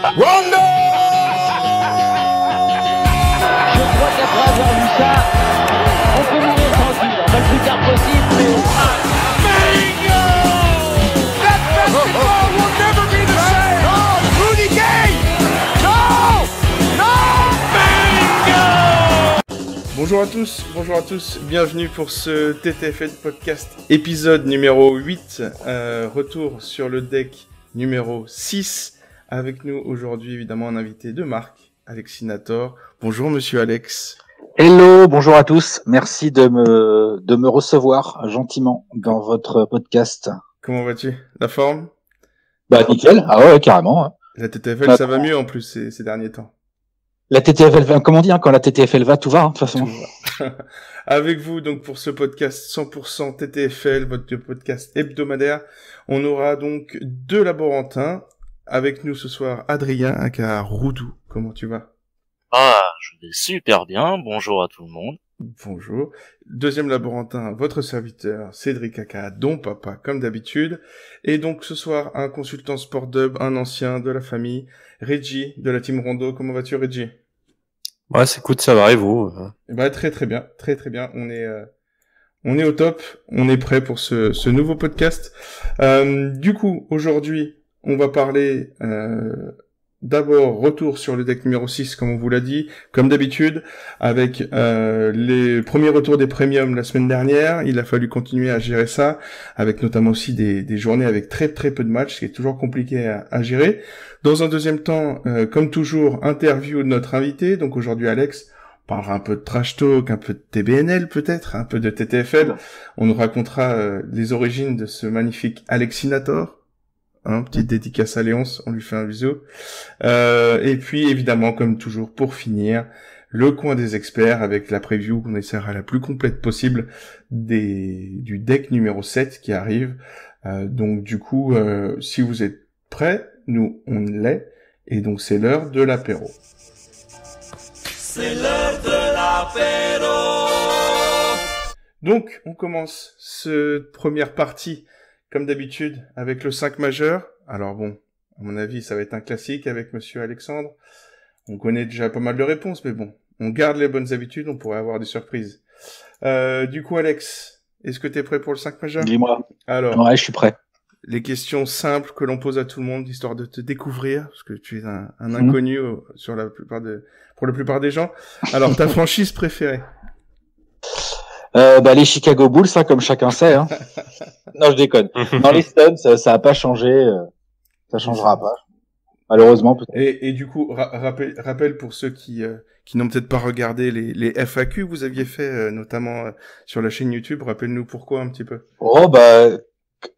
Rondo! Je crois qu'après avoir vu ça, on peut mourir tranquille, enfin le plus tard possible, mais... Bingo! That basketball will never be the same! Oh, Rudy Gay! No! No! Bingo! Bonjour à tous, bienvenue pour ce TTFL podcast épisode numéro 8, retour sur le deck numéro 6, avec nous aujourd'hui évidemment un invité de marque, Alexinator. Bonjour monsieur Alex. Hello, bonjour à tous, merci de me recevoir gentiment dans votre podcast. Comment vas-tu? La forme? Bah nickel, ah ouais carrément. Hein. La TTFL ça va mieux en plus ces derniers temps. La TTFL va, comme on dit, hein, quand la TTFL va, tout va, hein, de toute façon. Avec vous, donc, pour ce podcast 100% TTFL, votre podcast hebdomadaire, on aura donc deux laborantins. Avec nous ce soir, Adrien, aka Roudou. Comment tu vas? Ah, je vais super bien. Bonjour à tout le monde. Bonjour. Deuxième laborantin, votre serviteur, Cédric aka Don Papa, comme d'habitude. Et donc, ce soir, un consultant sport dub, un ancien de la famille, Reggie, de la team Rondo. Comment vas-tu, Reggie? Ouais, écoute, ça va, et vous? Bah, très bien. On est au top. On est prêt pour ce nouveau podcast. Du coup, aujourd'hui, on va parler, d'abord, retour sur le deck numéro 6, comme on vous l'a dit, comme d'habitude, avec les premiers retours des premiums la semaine dernière. Il a fallu continuer à gérer ça, avec notamment aussi des journées avec très peu de matchs, ce qui est toujours compliqué à gérer. Dans un deuxième temps, comme toujours, interview de notre invité. Donc aujourd'hui, Alex, on parlera un peu de trash talk, un peu de TBNL peut-être, un peu de TTFL. On nous racontera les origines de ce magnifique Alexinator. Petite dédicace à Léonce, on lui fait un bisou. Et puis évidemment, comme toujours, pour finir, le coin des experts avec la preview qu'on essaiera la plus complète possible du deck numéro 7 qui arrive. Donc du coup, si vous êtes prêts, nous on l'est, et donc c'est l'heure de l'apéro. C'est l'heure de l'apéro! Donc on commence cette première partie comme d'habitude, avec le 5 majeur. Alors bon, à mon avis, ça va être un classique avec monsieur Alexandre. On connaît déjà pas mal de réponses, mais bon, on garde les bonnes habitudes, on pourrait avoir des surprises. Du coup, Alex, est-ce que t'es prêt pour le 5 majeur? Dis-moi. Alors, ouais, je suis prêt. Les questions simples que l'on pose à tout le monde, histoire de te découvrir, parce que tu es un inconnu pour la plupart des gens. Alors, ta franchise préférée? Les Chicago Bulls, ça, comme chacun sait. Hein. Non, je déconne. Dans les Suns, ça a pas changé. Ça changera pas. Malheureusement, peut-être. Et du coup, rappel pour ceux qui n'ont peut-être pas regardé les FAQ que vous aviez fait, notamment sur la chaîne YouTube. Rappelle-nous pourquoi un petit peu. Oh,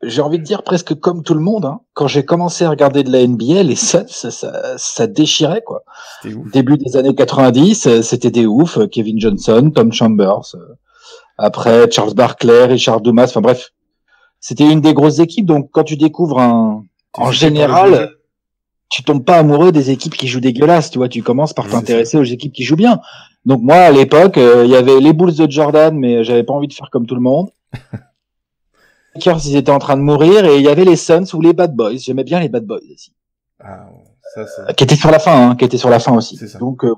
j'ai envie de dire presque comme tout le monde. Hein. Quand j'ai commencé à regarder de la NBA, les Suns, ça déchirait, quoi. C'était ouf. Début des années 90, c'était des ouf. Kevin Johnson, Tom Chambers. Après, Charles Barkley, Richard Dumas. Enfin bref, c'était une des grosses équipes. Donc, quand tu découvres en général, tu tombes pas amoureux des équipes qui jouent dégueulasse. Tu vois, tu commences par t'intéresser aux équipes qui jouent bien. Donc moi, à l'époque, il y avait les Bulls de Jordan, mais j'avais pas envie de faire comme tout le monde. Les Lakers, ils étaient en train de mourir, et il y avait les Suns ou les Bad Boys. J'aimais bien les Bad Boys aussi. Ah, ça c'est. Qui étaient sur la fin, aussi. C'est ça. Donc voilà,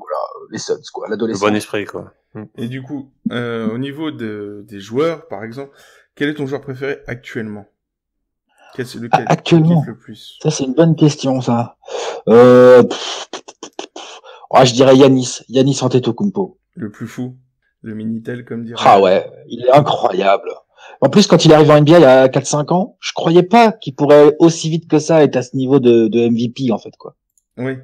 les Suns, quoi, Le l'adolescence. bon esprit, quoi. Et du coup, au niveau des joueurs, par exemple, quel est ton joueur préféré actuellement? Lequel Actuellement, tu kiffes le plus? ça c'est une bonne question, ça. Je dirais Giannis Antetokounmpo. Le plus fou, le Minitel comme dirait. Ah ouais, il est incroyable. En plus, quand il est arrivé en NBA il y a 4-5 ans, je croyais pas qu'il pourrait aussi vite que ça être à ce niveau de MVP, en fait, quoi. Oui,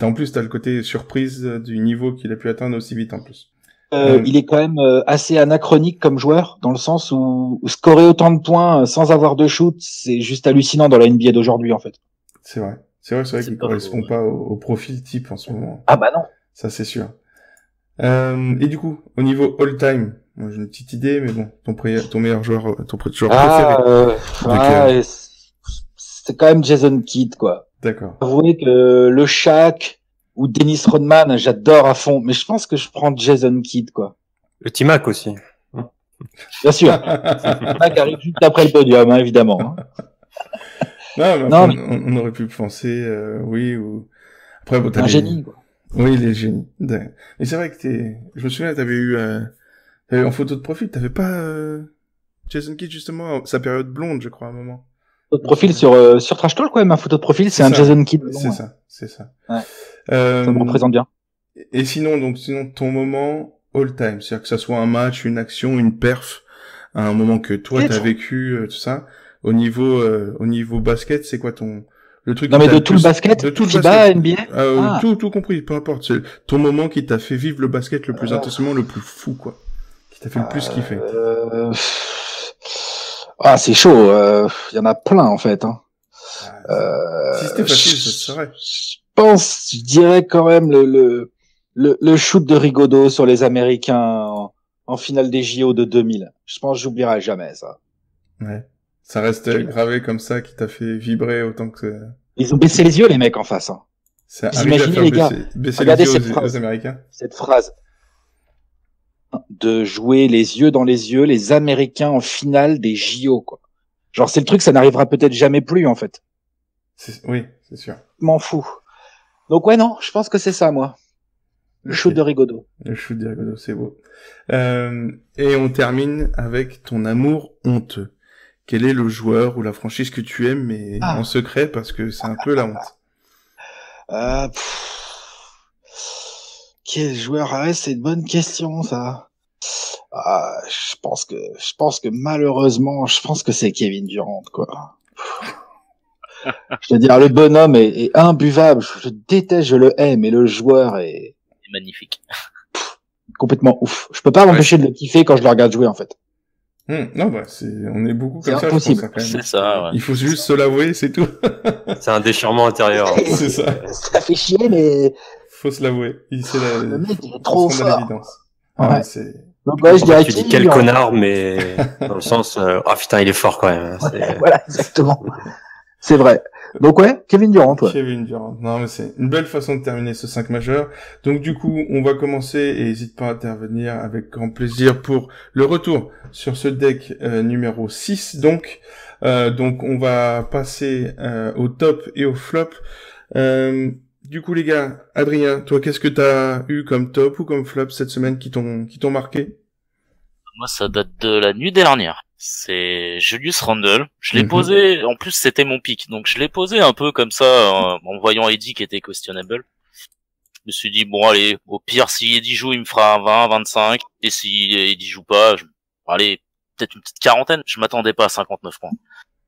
en plus, t'as le côté surprise du niveau qu'il a pu atteindre aussi vite, en plus. Il est quand même assez anachronique comme joueur, dans le sens où scorer autant de points sans avoir de shoot, c'est juste hallucinant dans la NBA d'aujourd'hui, en fait. C'est vrai qu'il correspond pas au profil type en ce moment. Ah bah non. Ça, c'est sûr. Et du coup, au niveau all-time, moi j'ai une petite idée, mais bon, ton meilleur joueur, préféré. C'est quand même Jason Kidd, quoi. D'accord. Avouez que le Shaq ou Dennis Rodman, j'adore à fond, mais je pense que je prends Jason Kidd, quoi. Le T-Mac aussi. Bien sûr. Mac arrive juste après le podium, hein, évidemment. Non, mais Non, après, mais- on aurait pu penser, oui, ou... Après, bon, t'as Un les- génie, quoi. Oui, les génies. Mais c'est vrai que je me souviens, t'avais en photo de profil, t'avais pas, Jason Kidd, justement, sa période blonde, je crois, à un moment. Votre profil sur Trash Talk, ouais, ma photo de profil, c'est C'est un ça. Jason Kidd. blond, C'est ouais. ça, c'est ça. Ouais. Euh, Ça me représente bien. Et sinon, ton moment all time, c'est-à-dire que ça soit un match, une action, une perf, un moment que toi t'as vécu, tout ça, au niveau basket, c'est quoi le truc Non, qui mais t'a de le tout le plus- basket, de tout le FIBA, basket, NBA. Ah. tout compris, peu importe, c'est ton moment qui t'a fait vivre le basket le plus intensément, le plus fou, quoi, qui t'a fait le plus kiffer. Ah, c'est chaud. Il y en a plein, en fait. Hein. Si c'était facile, ça serait. Je dirais quand même le shoot de Rigaudot sur les Américains en finale des JO de 2000. Je pense que j'oublierai jamais ça. Ouais. Ça reste gravé comme ça, qui t'a fait vibrer autant que... Ils ont baissé les yeux, les mecs, en face. Hein. Ça Vous arrive à imaginez, faire les gars, baisser regardez les cette yeux aux phrase. Américains. Cette phrase. De jouer les yeux dans les yeux, les Américains en finale des JO, quoi. Genre, c'est le truc, ça n'arrivera peut-être jamais plus, en fait. Oui, c'est sûr. M'en fous. Donc ouais, non, je pense que c'est ça, moi. Le shoot de Rigaudot. Le shoot de Rigaudot, c'est beau. Et on termine avec ton amour honteux. Quel est le joueur ou la franchise que tu aimes, mais en secret, parce que c'est un peu la honte. Quel joueur? Ah ouais, c'est une bonne question, ça. Je pense que malheureusement, je pense que c'est Kevin Durant, quoi. Je veux dire, le bonhomme est imbuvable. Je déteste, je le hais, mais le joueur est magnifique. Complètement ouf. Je peux pas m'empêcher de le kiffer quand je le regarde jouer, en fait. Non, bah, on est beaucoup comme ça, impossible. je pense, quand même. C'est ça, ouais. Il faut juste se l'avouer, c'est tout. C'est un déchirement intérieur. C'est ça. Ça fait chier, mais Faut se l'avouer. le mec, il est trop fort. l'évidence. Ouais. C'est... Donc ouais, je dirais Tu dis Kevin quel Durant. connard, mais dans le sens, ah putain, il est fort quand même. C'est- Voilà, exactement. C'est vrai. Donc ouais, Kevin Durant, ouais. Kevin Durant. Non, mais c'est une belle façon de terminer ce 5 majeur. Donc du coup, on va commencer et n'hésite pas à intervenir avec grand plaisir pour le retour sur ce deck numéro 6. Donc on va passer au top et au flop. Du coup les gars, Adrien, toi qu'est-ce que t'as eu comme top ou comme flop cette semaine qui t'ont marqué? Moi, ça date de la nuit dernière. C'est Julius Randle. Je l'ai posé, en plus c'était mon pick, donc je l'ai posé un peu comme ça, en voyant Eddie qui était questionable. Je me suis dit, bon allez, au pire, si Eddie joue, il me fera un 20, 25, et si Eddie joue pas, allez, peut-être une petite quarantaine. Je m'attendais pas à 59 points.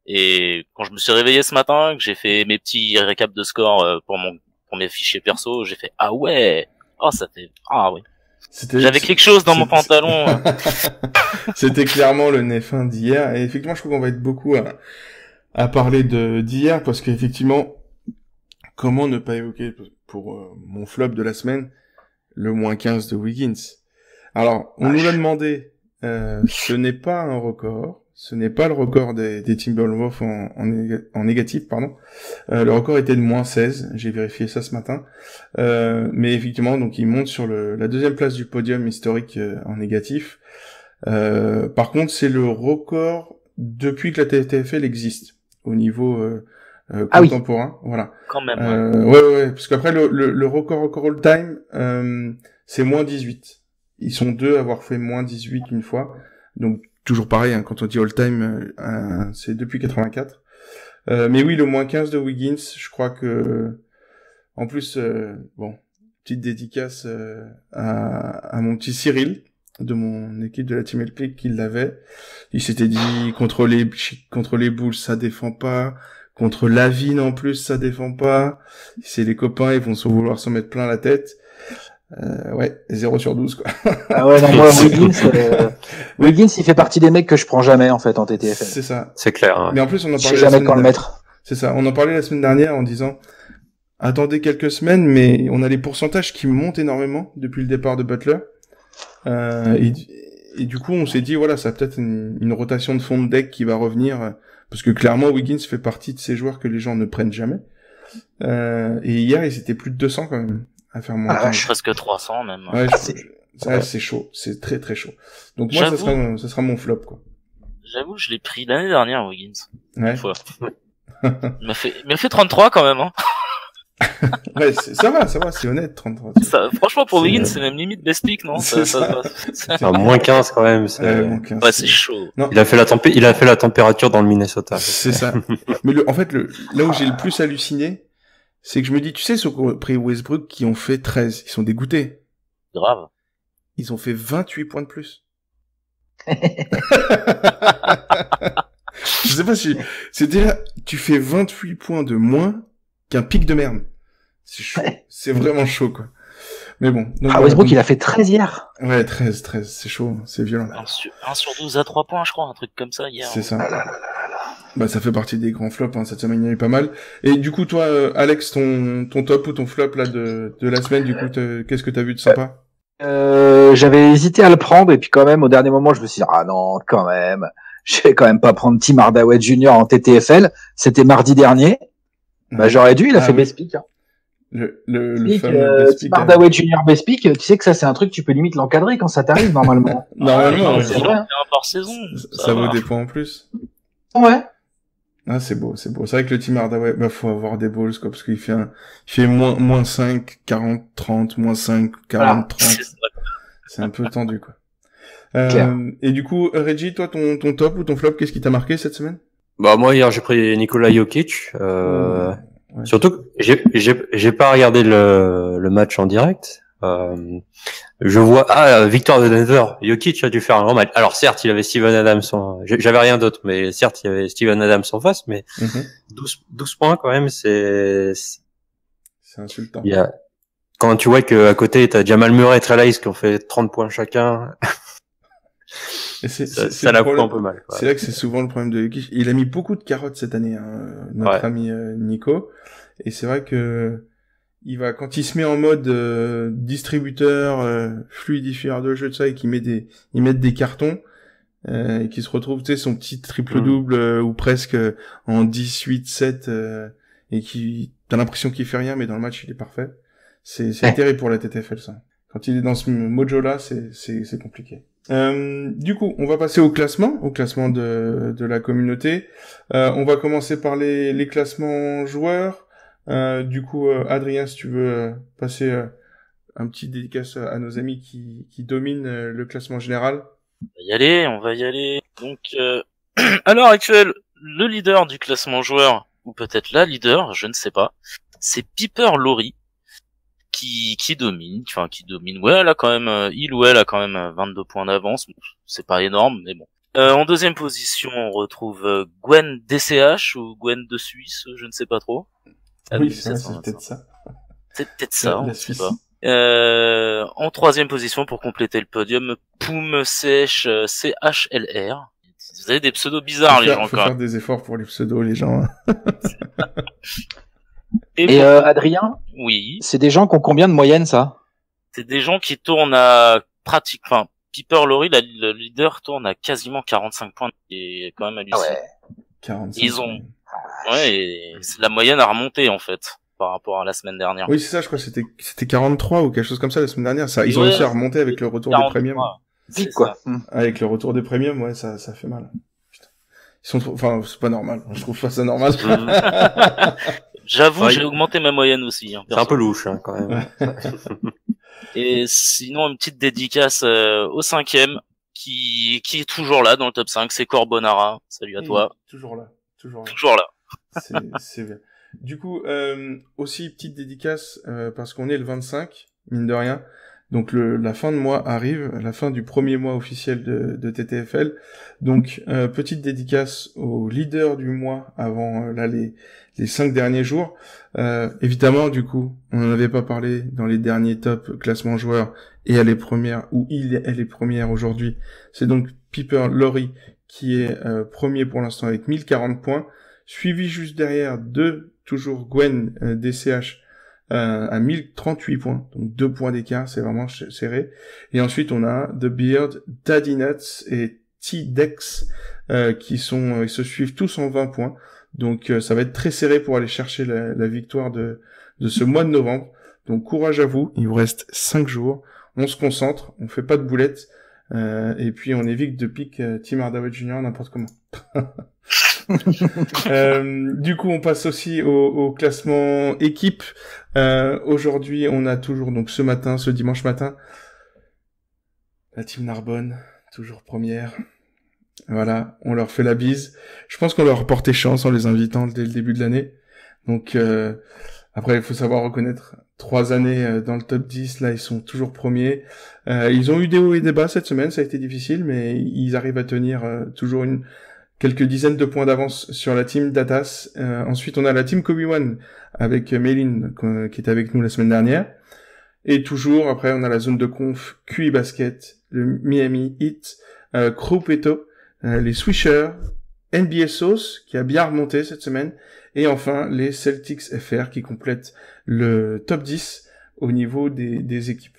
Et quand je me suis réveillé ce matin, que j'ai fait mes petits récaps de score pour mes fichiers perso, j'ai fait, ah ouais, ça fait, ah oui. J'avais quelque chose dans mon pantalon. C'était clairement le Nef1 d'hier. Et effectivement, je crois qu'on va être beaucoup à parler d'hier parce qu'effectivement, comment ne pas évoquer pour mon flop de la semaine, le moins 15 de Wiggins. Alors, on nous l'a demandé, ce n'est pas un record. Ce n'est pas le record des Timberwolves en négatif, pardon. Le record était de moins 16. J'ai vérifié ça ce matin. Mais effectivement, donc il monte sur la deuxième place du podium historique en négatif. Par contre, c'est le record depuis que la TTFL existe au niveau contemporain. Voilà. Quand même. Ouais, parce qu'après le record all time, c'est moins 18. Ils sont deux à avoir fait moins 18 une fois. Donc toujours pareil, hein, quand on dit all time, c'est depuis 84. Mais oui, le moins 15 de Wiggins, je crois que, en plus, petite dédicace à mon petit Cyril de mon équipe de la Team LP qui l'avait. Il s'était dit contre les Bulls ça défend pas, contre Lavine en plus ça défend pas. C'est les copains, ils vont vouloir s'en mettre plein la tête. Ouais, 0 sur 12 quoi. Ah ouais, non, moi, Wiggins, il fait partie des mecs que je prends jamais en fait en TTFL. C'est ça. C'est clair. Hein. Mais en plus on en Je parlait sais jamais quand le mettre. C'est ça. On en parlait la semaine dernière en disant attendez quelques semaines, mais on a les pourcentages qui montent énormément depuis le départ de Butler. Et du coup on s'est dit voilà, ça a peut-être une rotation de fond de deck qui va revenir parce que clairement Wiggins fait partie de ces joueurs que les gens ne prennent jamais. Et hier ils étaient plus de 200 quand même à faire moins. Presque 300 même. Ouais, c'est chaud, c'est très très chaud. Donc moi ça sera mon flop quoi. J'avoue, je l'ai pris l'année dernière Wiggins. Ouais. Une fois. Il m'a fait 33 quand même, hein. Ouais, ça va, c'est honnête, 33. Ça, franchement, pour Wiggins, c'est même limite best pick, non? C'est ça. Moins 15 quand même. Moins 15. Ouais, c'est chaud. Non. Il a fait la température dans le Minnesota. C'est ça. Mais en fait, là où j'ai le plus halluciné, c'est que je me dis, tu sais, ceux qui ont pris Westbrook qui ont fait 13, ils sont dégoûtés. Grave. Ils ont fait 28 points de plus. Je sais pas si, c'est déjà, tu fais 28 points de moins qu'un pic de merde. C'est chaud. C'est vraiment chaud, quoi. Mais bon. Donc, Westbrook, il a fait 13 hier. Ouais, 13, c'est chaud, c'est violent. 1 sur 12 à 3 points, je crois, un truc comme ça, hier. C'est ça. Bah, ça fait partie des grands flops, hein. Cette semaine, il y en a eu pas mal. Et du coup, toi, Alex, ton top ou ton flop, là, de la semaine, du coup, qu'est-ce que t'as vu de sympa? J'avais hésité à le prendre, et puis quand même, au dernier moment, je me suis dit, ah non, quand même. Je vais quand même pas prendre Tim Hardaway Jr. en TTFL. C'était mardi dernier. Bah, j'aurais dû, il a fait best pick, hein. Le fameux best pick. Tim Hardaway Jr. best pick, tu sais que ça, c'est un truc, tu peux limite l'encadrer quand ça t'arrive, normalement. Normalement, c'est vrai. Un par saison. Ça vaut des points en plus. Ouais. Ah, c'est beau. C'est vrai que le Tim Hardaway, bah, faut avoir des balls, quoi, parce qu'il fait moins 5, 40, 30, moins 5, 40, 30. C'est un peu tendu, quoi. Et du coup, Reggie, toi, ton top ou ton flop, qu'est-ce qui t'a marqué cette semaine? Bah, moi, hier, j'ai pris Nikola Jokic, Ouais. surtout que j'ai pas regardé le match en direct. Je vois, victoire de Denver. Jokic a dû faire un grand match. Alors, certes, il avait Steven Adams j'avais rien d'autre, mais certes, il y avait Steven Adams en face, mais 12 points quand même, c'est insultant. Quand tu vois que à côté, t'as Jamal Murray et Trey Lyles qui ont fait 30 points chacun. Et ça la fout un peu mal, quoi. C'est là que c'est souvent le problème de Jokic. Il a mis beaucoup de carottes cette année, hein, notre ami Nico. Et c'est vrai que quand il se met en mode distributeur, fluidifieur de jeu, de ça, et qu'il met des cartons, et qu'il se retrouve, tu sais, son petit triple-double, ou presque en 10-8-7, et t'as l'impression qu'il fait rien, mais dans le match, il est parfait. C'est terrible pour la TTFL, ça. Quand il est dans ce mojo-là, c'est compliqué. Du coup, on va passer au classement de la communauté. On va commencer par les classements joueurs. Du coup, Adrien, si tu veux passer un petit dédicace à nos amis qui dominent le classement général. On va y aller. Donc, à l'heure actuelle, le leader du classement joueur, ou peut-être la leader, je ne sais pas, c'est Piper Laurie, qui domine. Ouais, elle a quand même 22 points d'avance. Bon, c'est pas énorme, mais bon. En deuxième position, on retrouve Gwen DCH ou Gwen de Suisse, je ne sais pas trop. Oui, c'est peut-être ça. C'est peut-être ça, on ne sait pas. En troisième position, pour compléter le podium, Poum Sèche CHLR. Vous avez des pseudos bizarres, les gens, faut faire des efforts pour les pseudos, les gens. Et Adrien? Oui. C'est des gens qui ont combien de moyenne, ça? C'est des gens qui tournent à Piper Laurie, le leader, tourne à quasiment 45 points, qui est quand même hallucinant. Ah ouais. 45. Ils ont, et la moyenne a remonté, en fait, par rapport à la semaine dernière. Oui, c'est ça, je crois que c'était 43 ou quelque chose comme ça la semaine dernière. Ça, ils ont réussi à remonter avec le retour des premiums. Vite, quoi. Avec le retour des premiums, ouais, ça fait mal. Putain. C'est pas normal. Je trouve pas ça normal. J'avoue, j'ai augmenté ma moyenne aussi. C'est un peu louche, hein, quand même. Et sinon, une petite dédicace au 5e, qui est toujours là dans le top 5, c'est Corbonara. Salut à toi. Toujours là. C'est bien. Du coup, aussi petite dédicace, parce qu'on est le 25, mine de rien. Donc la fin de mois arrive, la fin du premier mois officiel de TTFL. Donc petite dédicace au leader du mois avant les 5 derniers jours. Évidemment, du coup, on n'en avait pas parlé dans les derniers top classements joueurs, et elle est première, ou elle est première aujourd'hui. C'est donc Piper Laurie qui est premier pour l'instant avec 1040 points, suivi juste derrière de toujours Gwen DCH à 1038 points, donc 2 points d'écart, c'est vraiment serré. Et ensuite on a The Beard, Daddy Nuts et T-Dex qui se suivent tous en 20 points. Donc ça va être très serré pour aller chercher la victoire de ce mois de novembre. Donc courage à vous, il vous reste 5 jours, on se concentre, on fait pas de boulettes, et puis on évite de pique Tim Hardaway Jr. n'importe comment. Du coup, on passe aussi au classement équipe. Aujourd'hui, on a toujours, donc ce dimanche matin, la team Narbonne, toujours première. Voilà, on leur fait la bise. Je pense qu'on leur portait chance en les invitant dès le début de l'année. Donc, après, il faut savoir reconnaître 3 années dans le top 10. Là, ils sont toujours premiers. Ils ont eu des hauts et des bas cette semaine. Ça a été difficile, mais ils arrivent à tenir toujours quelques dizaines de points d'avance sur la team Datas. Ensuite, on a la team Kobe One avec Méline qui était avec nous la semaine dernière. Et toujours, après, on a la zone de conf QI Basket, le Miami Heat, Croupeto, les Swishers, NBA Sauce qui a bien remonté cette semaine. Et enfin, les Celtics FR qui complètent le top 10 au niveau des équipes.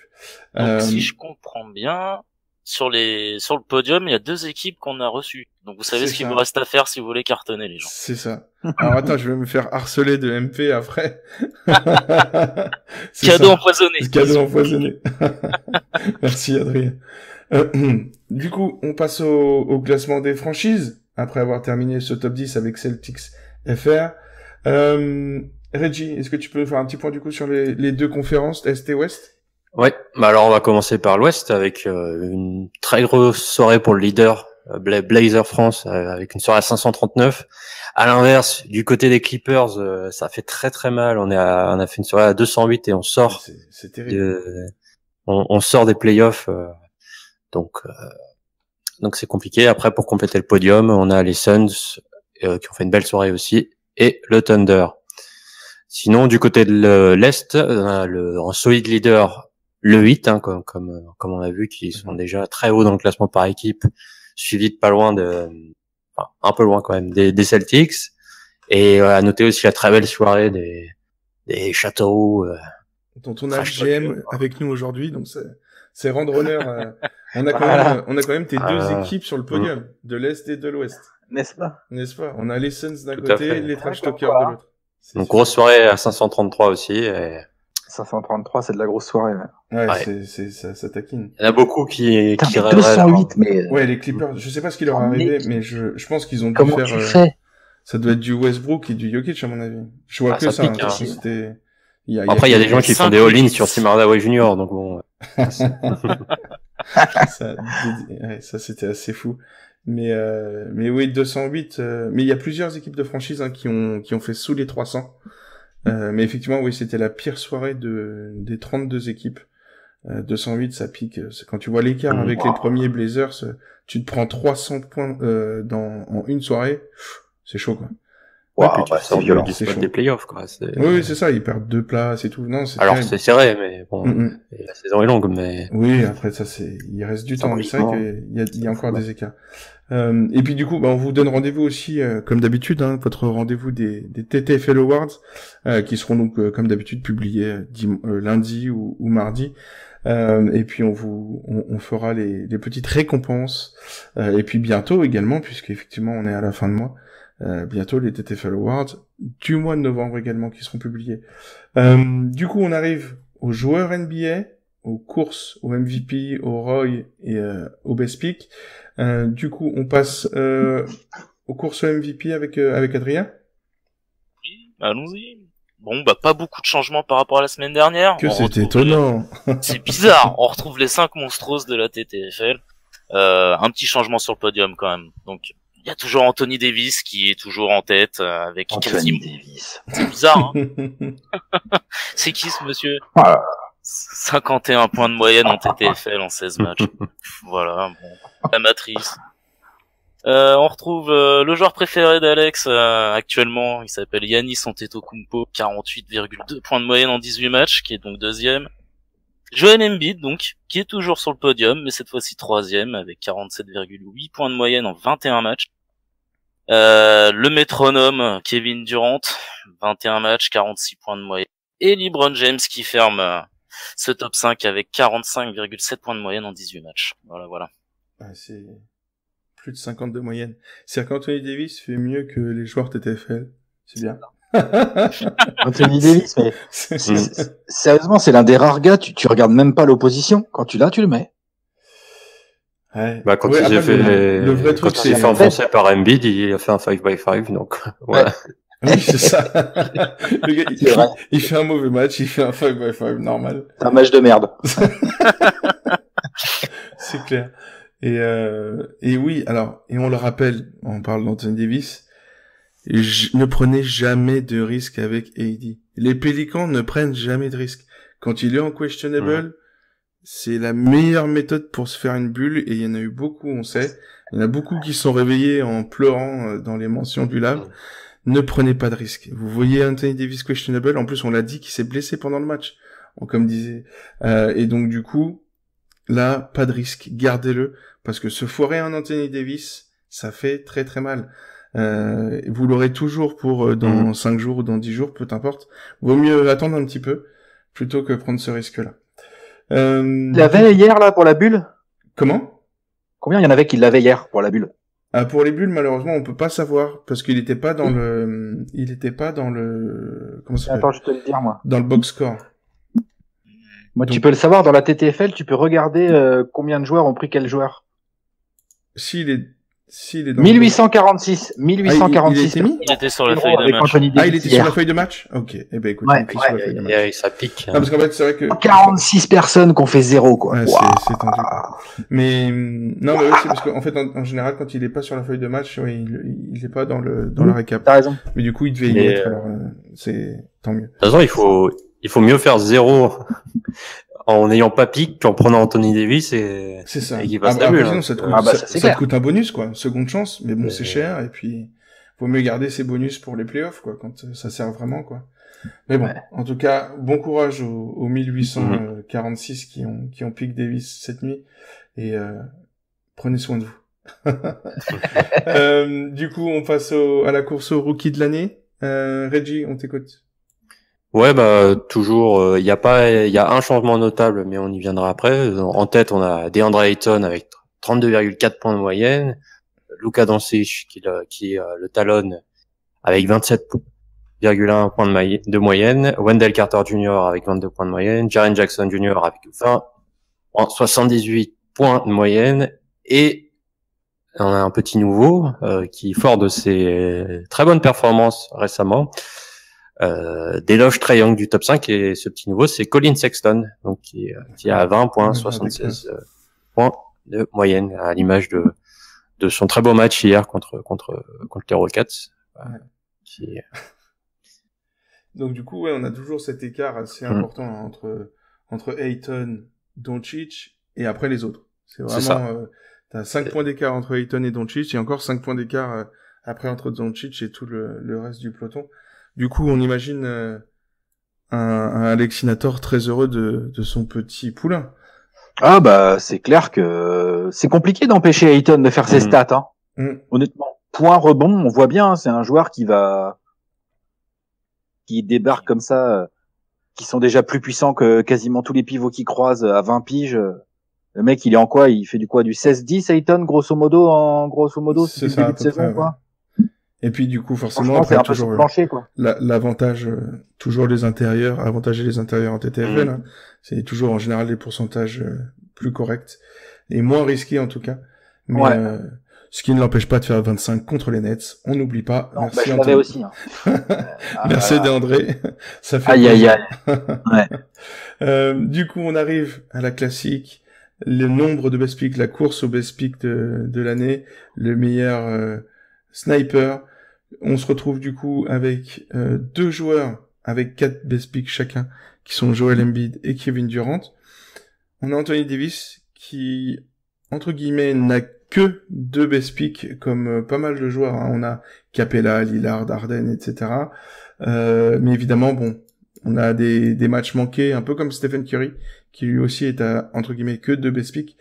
Donc, si je comprends bien, sur le podium, il y a 2 équipes qu'on a reçues. Donc, vous savez ce qu'il vous reste à faire si vous voulez cartonner les gens. C'est ça. Alors, attends, je vais me faire harceler de MP après. Cadeau empoisonné. Cadeau empoisonné. Merci, Adrien. Du coup, on passe au classement des franchises, après avoir terminé ce top 10 avec Celtics FR. Reggie, est-ce que tu peux faire un petit point du coup sur les 2 conférences, Est et Ouest? Ouais, bah alors on va commencer par l'Ouest avec une très grosse soirée pour le leader Blazer France avec une soirée à 539. À l'inverse, du côté des Clippers, ça fait très très mal. On a fait une soirée à 208 et on sort. C'est terrible. On sort des playoffs, donc c'est compliqué. Après, pour compléter le podium, on a les Suns qui ont fait une belle soirée aussi et le Thunder. Sinon, du côté de l'Est, on a un solide leader, le 8, hein, comme on a vu, qui sont déjà très hauts dans le classement par équipe, suivi de pas loin un peu loin quand même, des Celtics. Et à noter aussi la très belle soirée des Châteauroux. Dont on a le GM avec nous aujourd'hui, donc c'est rendre honneur. On a quand même tes 2 équipes sur le podium, de l'Est et de l'Ouest. N'est-ce pas? On a les Suns d'un côté, les Trash Talkers de l'autre. Donc grosse soirée à 533 aussi. Et... 533, c'est de la grosse soirée. Ouais. Ça taquine. Il y en a beaucoup qui rêveraient. 208, mais... Ouais, les Clippers, je sais pas ce qui leur est arrivé, mais je pense qu'ils ont dû Comment faire... tu fais ça doit être du Westbrook et du Jokic, à mon avis. Je vois que ça. Pique, hein. C'était... Après, il y a des gens qui font des all-in sur Tim Hardaway Jr., donc bon... ça c'était assez fou. Mais oui, 208. Mais il y a plusieurs équipes de franchise qui ont fait sous les 300. Mais effectivement, oui, c'était la pire soirée des 32 équipes. 208, ça pique. Quand tu vois l'écart avec les premiers Blazers, tu te prends 300 points en une soirée. C'est chaud, quoi. Ouais, puis tu sors du spot des playoffs, quoi. Oui, c'est ça, ils perdent 2 places et tout. Non, c'est alors, terrible. c'est serré, mais bon, la saison est longue, mais... Oui, après, il reste du temps. C'est vrai qu'il y a encore des écarts. Et puis, du coup, on vous donne rendez-vous aussi, comme d'habitude, votre rendez-vous des TTFL Awards, qui seront donc, comme d'habitude, publiés lundi ou mardi. Et puis, on fera les petites récompenses. Et puis, bientôt également, puisque effectivement, on est à la fin de mois. Bientôt les TTFL Awards du mois de novembre également qui seront publiés. Du coup, on arrive aux joueurs NBA, aux courses, au MVP, au Roy et au Best Pick. Du coup, on passe aux courses au MVP avec Adrien. Oui, allons-y. Bon, pas beaucoup de changements par rapport à la semaine dernière. Que c'est étonnant. C'est bizarre. On retrouve les 5 monstros de la TTFL. Un petit changement sur le podium quand même. Donc, il y a toujours Anthony Davis qui est toujours en tête avec Anthony Davis. C'est bizarre, hein. C'est qui ce monsieur? 51 points de moyenne en TTFL en 16 matchs. Voilà, bon, la matrice. On retrouve le joueur préféré d'Alex actuellement, il s'appelle Giannis Antetokounmpo, 48,2 points de moyenne en 18 matchs, qui est donc 2e. Joel Embiid, donc, qui est toujours sur le podium, mais cette fois-ci 3e, avec 47,8 points de moyenne en 21 matchs. Le métronome, Kevin Durant, 21 matchs, 46 points de moyenne. Et LeBron James qui ferme ce top 5 avec 45,7 points de moyenne en 18 matchs. Voilà. C'est plus de 50 de moyenne. C'est-à-dire qu'Anthony Davis fait mieux que les joueurs TTFL. C'est bien. Anthony Davis, mais sérieusement, c'est l'un des rares gars, tu regardes même pas l'opposition. Quand tu l'as, tu le mets. Ouais. Bah, quand Ouais, il s'est après, le vrai truc, quand il s'est fait enfoncer par Embiid, il a fait un 5x5, donc, voilà. Oui, c'est ça. Le gars, C'est vrai. il fait un mauvais match, il fait un 5x5 normal. C'est un match de merde. C'est clair. Et oui, alors, et on le rappelle, on parle d'Anthony Davis, ne prenez jamais de risque avec AD. Les Pélicans ne prennent jamais de risque. Quand il est en questionable, c'est la meilleure méthode pour se faire une bulle, et il y en a eu beaucoup, on sait. Il y en a beaucoup qui sont réveillés en pleurant dans les mentions du lab. Ne prenez pas de risque. Vous voyez Anthony Davis questionable, en plus on l'a dit qu'il s'est blessé pendant le match, comme disait. Et donc du coup, là, pas de risque, gardez-le, parce que se foirer un Anthony Davis, ça fait très très mal. Vous l'aurez toujours pour dans 5 jours ou dans 10 jours, peu importe. Vaut mieux attendre un petit peu, plutôt que prendre ce risque-là. Il l'avait hier, là, pour la bulle? Comment? Combien il y en avait qui l'avaient hier pour la bulle? Pour les bulles, malheureusement, on peut pas savoir, parce qu'il était pas dans comment ça s'appelle? Attends, je vais te le dire, moi. Dans le box score. Moi, tu peux le savoir, dans la TTFL, tu peux regarder combien de joueurs ont pris quel joueur. S'il est dans 1846. 1846. Il était sur la feuille de match. Il était sur la feuille de match? Ok. Eh ben, écoute, il était sur la feuille de match. Ça pique. Non, parce qu'en fait, c'est vrai que 46 personnes qui ont fait 0, quoi. Ouais, c'est tendu, quoi. Mais non, mais ouais, c'est parce qu'en fait, en général, quand il est pas sur la feuille de match, ouais, il est pas dans la récap. T'as raison. Mais du coup, il devait y être. Alors, c'est tant mieux. De toute façon, il faut mieux faire 0 en n'ayant pas pique qu'en prenant Anthony Davis c'est ça. et qu'il passe la bulle. Ça te coûte, ça te coûte un bonus, quoi. Seconde chance, mais bon, c'est cher, et puis vaut mieux garder ses bonus pour les playoffs, quoi, quand ça sert vraiment, quoi. Mais bon, en tout cas, bon courage aux 1846 qui ont pique Davis cette nuit, et prenez soin de vous. Du coup, on passe à la course au rookie de l'année. Reggie, on t'écoute. Ouais, bah toujours, il y a un changement notable, mais on y viendra après. En tête, on a DeAndre Ayton avec 32,4 points de moyenne, Luka Doncic qui le talonne avec 27,1 points de moyenne, Wendell Carter Jr. avec 22 points de moyenne, Jaren Jackson Jr. avec 78 points de moyenne, et on a un petit nouveau qui, fort de ses très bonnes performances récemment, déloge Trae Young du top 5, et ce petit nouveau, c'est Colin Sexton, donc qui a 20 points, 76 points de moyenne, à l'image de son très beau match hier contre les Rockets. Donc du coup, ouais, on a toujours cet écart assez important entre Ayton, Doncic et après les autres. C'est vraiment t'as 5 points d'écart entre Ayton et Doncic, et encore 5 points d'écart après entre Doncic et tout le reste du peloton. Du coup, on imagine un Alexinator très heureux de son petit poulain. Ah bah c'est clair que c'est compliqué d'empêcher Ayton de faire ses stats. Honnêtement, point rebond, on voit bien, c'est un joueur qui débarque comme ça, qui sont déjà plus puissants que quasiment tous les pivots qui croisent à 20 piges. Le mec, il est en quoi? Il fait du 16-10 Ayton, grosso modo, c'est le début de saison, quoi. Et puis du coup, forcément, après, toujours l'avantage, toujours les intérieurs, avantager les intérieurs en TTFL, hein, c'est toujours en général les pourcentages plus corrects et moins risqués en tout cas. Mais ce qui ne l'empêche pas de faire 25 contre les Nets. On n'oublie pas. Non, merci. Je l'avais aussi. Hein. Merci DeAndré. Ça fait. Aïe. Ouais. Du coup, on arrive à la classique. Le nombre de best picks, la course au best pick de l'année, le meilleur sniper. On se retrouve du coup avec 2 joueurs avec 4 best picks chacun, qui sont Joel Embiid et Kevin Durant. On a Anthony Davis qui, entre guillemets, n'a que 2 best picks comme pas mal de joueurs. Hein. On a Capella, Lillard, Harden, etc. Mais évidemment, bon, on a des matchs manqués, un peu comme Stephen Curry, qui lui aussi est à, entre guillemets, que 2 best picks.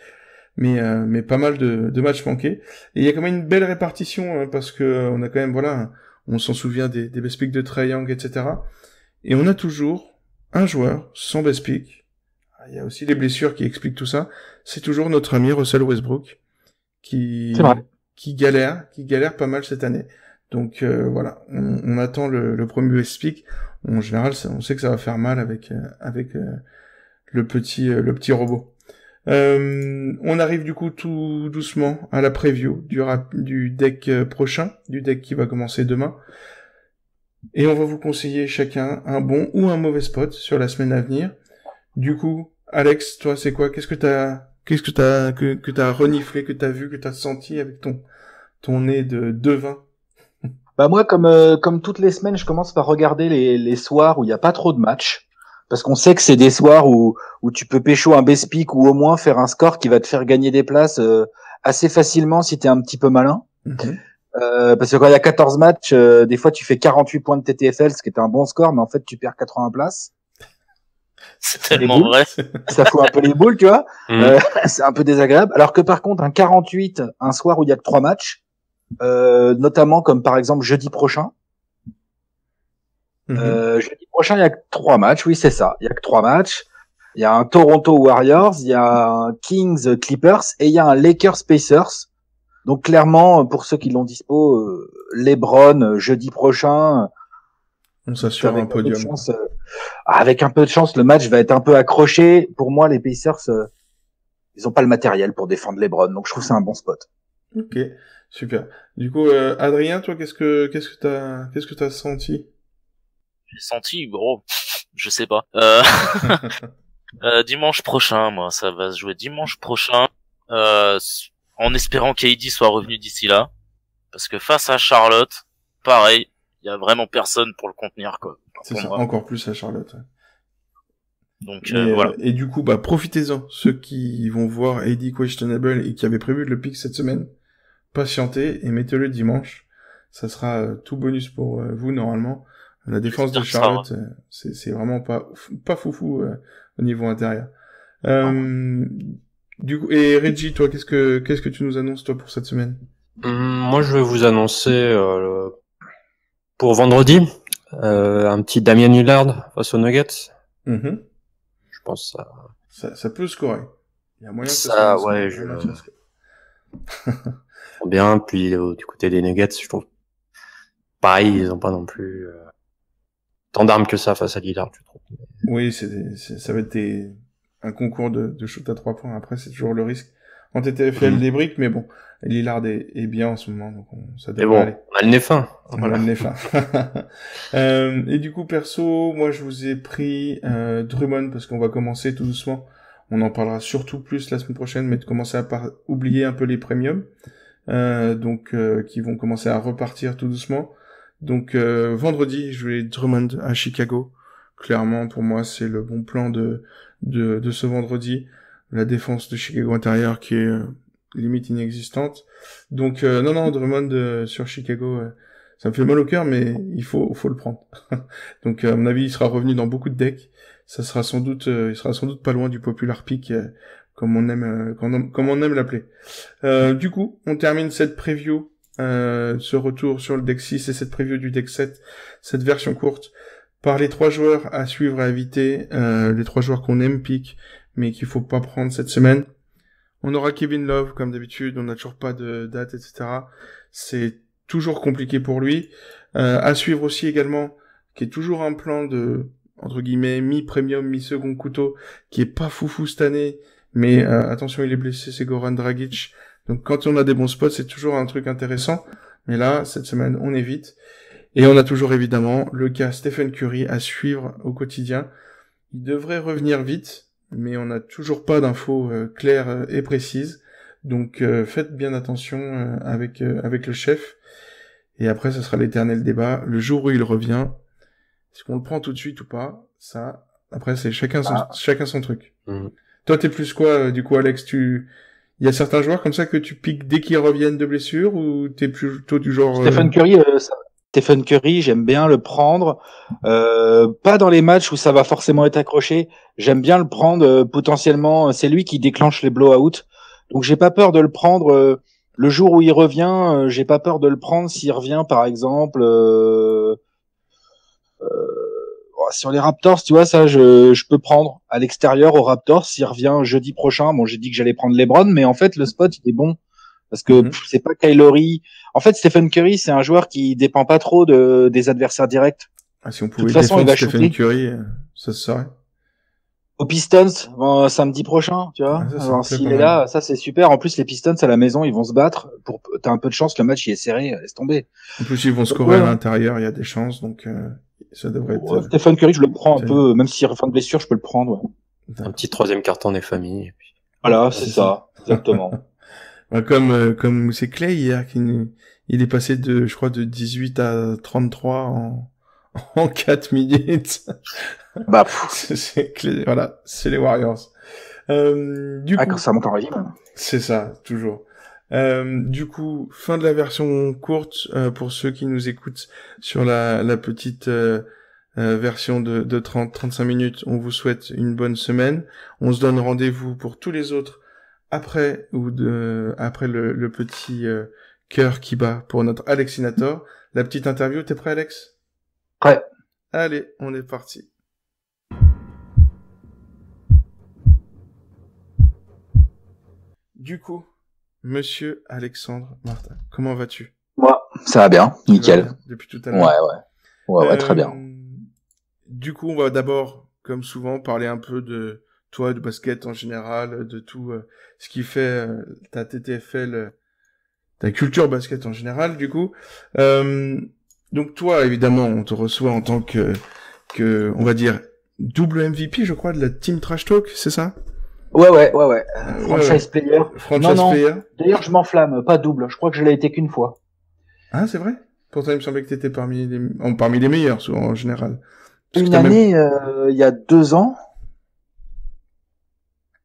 Mais pas mal de matchs manqués. Et il y a quand même une belle répartition, hein, parce que on a quand même, voilà, on s'en souvient des best picks de Trae Young, etc. Et on a toujours un joueur sans best pick. Il y a aussi les blessures qui expliquent tout ça. C'est toujours notre ami Russell Westbrook qui galère pas mal cette année. Donc voilà, on attend le premier best pick. En général, on sait que ça va faire mal avec le petit robot. On arrive du coup tout doucement à la preview du deck prochain, du deck qui va commencer demain. Et on va vous conseiller chacun un bon ou un mauvais spot sur la semaine à venir. Du coup, Alex, toi, c'est quoi? Qu'est-ce que t'as reniflé, que t'as vu, que t'as senti avec ton nez de vin? Bah moi, comme toutes les semaines, je commence par regarder les soirs où il n'y a pas trop de matchs. Parce qu'on sait que c'est des soirs où tu peux pécho un base pick ou au moins faire un score qui va te faire gagner des places assez facilement si t'es un petit peu malin. Mm-hmm. Parce que quand il y a 14 matchs, des fois tu fais 48 points de TTFL, ce qui est un bon score, mais en fait tu perds 80 places. C'est tellement vrai. Ça fout un peu les boules, tu vois. C'est un peu désagréable. Alors que par contre, un 48, un soir où il y a que 3 matchs, notamment comme par exemple jeudi prochain. Jeudi prochain, il y a que 3 matchs. Oui, c'est ça. Il y a que 3 matchs. Il y a un Toronto Warriors, il y a un Kings Clippers et il y a un Lakers Pacers. Donc clairement, pour ceux qui l'ont dispo, LeBron jeudi prochain. On s'assure un podium. Avec un peu de chance, le match va être un peu accroché. Pour moi, les Pacers, ils ont pas le matériel pour défendre LeBron, donc je trouve que c'est un bon spot. Ok, super. Du coup, Adrien, toi, qu'est-ce que t'as senti? J'ai senti, gros, je sais pas. Dimanche prochain, moi, ça va se jouer dimanche prochain. En espérant qu'AD soit revenu d'ici là, parce que face à Charlotte, pareil, il y a vraiment personne pour le contenir, quoi. C'est ça, encore plus à Charlotte. Ouais. Donc voilà. Et du coup, profitez-en, ceux qui vont voir AD questionable et qui avaient prévu de le pick cette semaine, patientez et mettez-le dimanche. Ça sera tout bonus pour vous normalement. La défense de Charlotte, c'est vraiment pas foufou au niveau intérieur. Du coup, et Reggie, toi, qu'est-ce que tu nous annonces toi pour cette semaine? Moi, je vais vous annoncer pour vendredi un petit Damian Lillard face aux Nuggets. Mm-hmm. Je pense ça peut scorer. Il y a moyen que ça ouais, bien. Puis du côté des Nuggets, je trouve pareil, ils ont pas non plus tant d'armes que ça face à Lillard, je trouve. Oui, ça va être un concours de shoot à 3 points. Après, c'est toujours le risque. En TTFL, des briques, mais bon, Lillard est bien en ce moment, donc ça devrait aller. On a le nez fin. Voilà. On a le nez fin. Et du coup, perso, moi, je vous ai pris Drummond parce qu'on va commencer tout doucement. On en parlera surtout plus la semaine prochaine, mais de commencer à oublier un peu les premiums, qui vont commencer à repartir tout doucement. Donc vendredi, je vais Drummond à Chicago. Clairement, pour moi, c'est le bon plan de ce vendredi. La défense de Chicago intérieur qui est limite inexistante. Donc non, Drummond sur Chicago, ça me fait mal au cœur, mais il faut le prendre. Donc à mon avis, il sera revenu dans beaucoup de decks. Il sera sans doute pas loin du popular pick, comme on aime l'appeler. Du coup, on termine cette preview. Ce retour sur le deck 6 et cette preview du deck 7, cette version courte, par les 3 joueurs à suivre et à éviter, les 3 joueurs qu'on aime pick, mais qu'il faut pas prendre cette semaine. On aura Kevin Love, comme d'habitude, on n'a toujours pas de date, etc. C'est toujours compliqué pour lui. À suivre aussi également, qui est toujours un plan de, entre guillemets, mi-premium, mi-second couteau, qui est pas foufou cette année, mais attention, il est blessé, c'est Goran Dragic. Donc quand on a des bons spots, c'est toujours un truc intéressant. Mais là, cette semaine, on évite. Et on a toujours évidemment le cas Stephen Curry à suivre au quotidien. Il devrait revenir vite, mais on n'a toujours pas d'infos claires et précises. Donc faites bien attention avec le chef. Et après, ce sera l'éternel débat. Le jour où il revient, est-ce qu'on le prend tout de suite ou pas? Ça, après, c'est chacun son truc. Mmh. Toi, t'es plus quoi, du coup, Alex? Il y a certains joueurs comme ça que tu piques dès qu'ils reviennent de blessure, ou t'es plutôt du genre... Stephen Curry, j'aime bien le prendre. Pas dans les matchs où ça va forcément être accroché. J'aime bien le prendre potentiellement. C'est lui qui déclenche les blowouts. Donc j'ai pas peur de le prendre le jour où il revient. J'ai pas peur de le prendre s'il revient, par exemple... sur les Raptors, tu vois, ça, je peux prendre à l'extérieur aux Raptors s'il revient jeudi prochain. Bon, j'ai dit que j'allais prendre LeBron, mais en fait, le spot, il est bon. Parce que c'est pas Kylori. En fait, Stephen Curry, c'est un joueur qui dépend pas trop des adversaires directs. Ah, si on pouvait défendre Stephen Curry, ça se saurait. aux Pistons samedi prochain, tu vois. Ah, ça me Alors plaît s'il pas est mal. là, ça c'est super. En plus les Pistons à la maison, ils vont se battre. T'as un peu de chance, le match il est serré, laisse tomber. En plus, ils vont Donc, scorer à ouais. l'intérieur, il y a des chances, donc ça devrait être... Ouais, Stephen Curry, je le prends un c'est- peu, même s'il refait de blessure, je peux le prendre. Ouais. Un d'accord. petit troisième carton des familles. Et puis... Voilà, c'est c'est ça, exactement. Ouais, comme c'est Clay hier, il est passé je crois, de 18 à 33 en 4 minutes. Bah, c'est Clay, voilà, c'est les Warriors. Du coup, quand ça monte en régime. c'est ça, toujours. Du coup, fin de la version courte pour ceux qui nous écoutent sur la petite version de 30-35 minutes. On vous souhaite une bonne semaine. On se donne rendez-vous pour tous les autres après le petit cœur qui bat pour notre Alexinator. La petite interview, t'es prêt, Alex? Prêt. Allez, on est parti. Du coup, Monsieur Alexandre Martin, comment vas-tu? Moi, ça va bien, Tu vas nickel. bien depuis tout à Ouais, l'heure. ouais, très bien. Du coup, on va d'abord, comme souvent, parler un peu de toi, du basket en général, de tout ce qui fait ta TTFL, ta culture basket en général, du coup. Donc toi, évidemment, on te reçoit en tant que on va dire, double MVP, je crois, de la Team Trash Talk, c'est ça? Ouais. Franchise player. Franchise Non. player. D'ailleurs, je m'enflamme, pas double. Je crois que je l'ai été qu'une fois. Ah, c'est vrai? Pourtant, il me semblait que t'étais parmi les meilleurs, souvent, en général. Parce que Une t'as année, il y a 2 ans,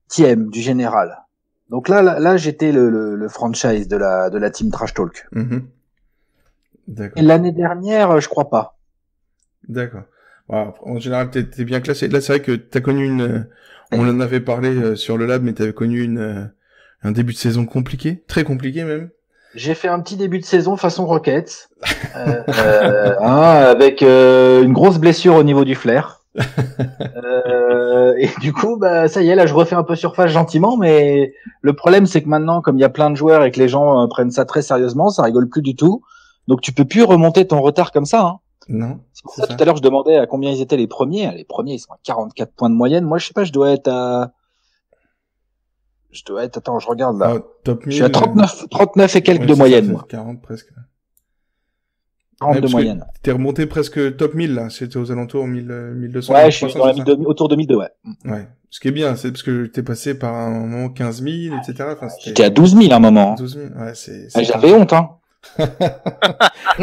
TM du général. Donc là, j'étais le franchise de la team Trash Talk. D'accord. Et l'année dernière, je crois pas. D'accord. Wow. En général, t'es bien classé. Là, c'est vrai que t'as connu on en avait parlé sur le lab, mais t'avais connu un début de saison compliqué, très compliqué même. J'ai fait un petit début de saison façon Rockets, avec une grosse blessure au niveau du flair. Et du coup, bah ça y est, là je refais un peu surface gentiment, mais le problème c'est que maintenant, comme il y a plein de joueurs et que les gens prennent ça très sérieusement, ça rigole plus du tout. Donc tu peux plus remonter ton retard comme ça. Hein. Non. C'est pour ça tout à l'heure je demandais à combien ils étaient les premiers. Les premiers ils sont à 44 points de moyenne. Moi je sais pas, je dois être, attends, je regarde là. Top 1000, Je suis à 39 et quelques ouais, de moyenne, ça, moi. 40 presque. 40 de moyenne. T'es remonté presque top 1000 là, c'était aux alentours 1200. Ouais, je suis dans autour de 1002, ouais. Ouais. Ce qui est bien, c'est parce que t'es passé par un moment 15 000, etc. Enfin, j'étais à 12 000 à un moment. 12 000, ouais, c'est j'avais honte, hein.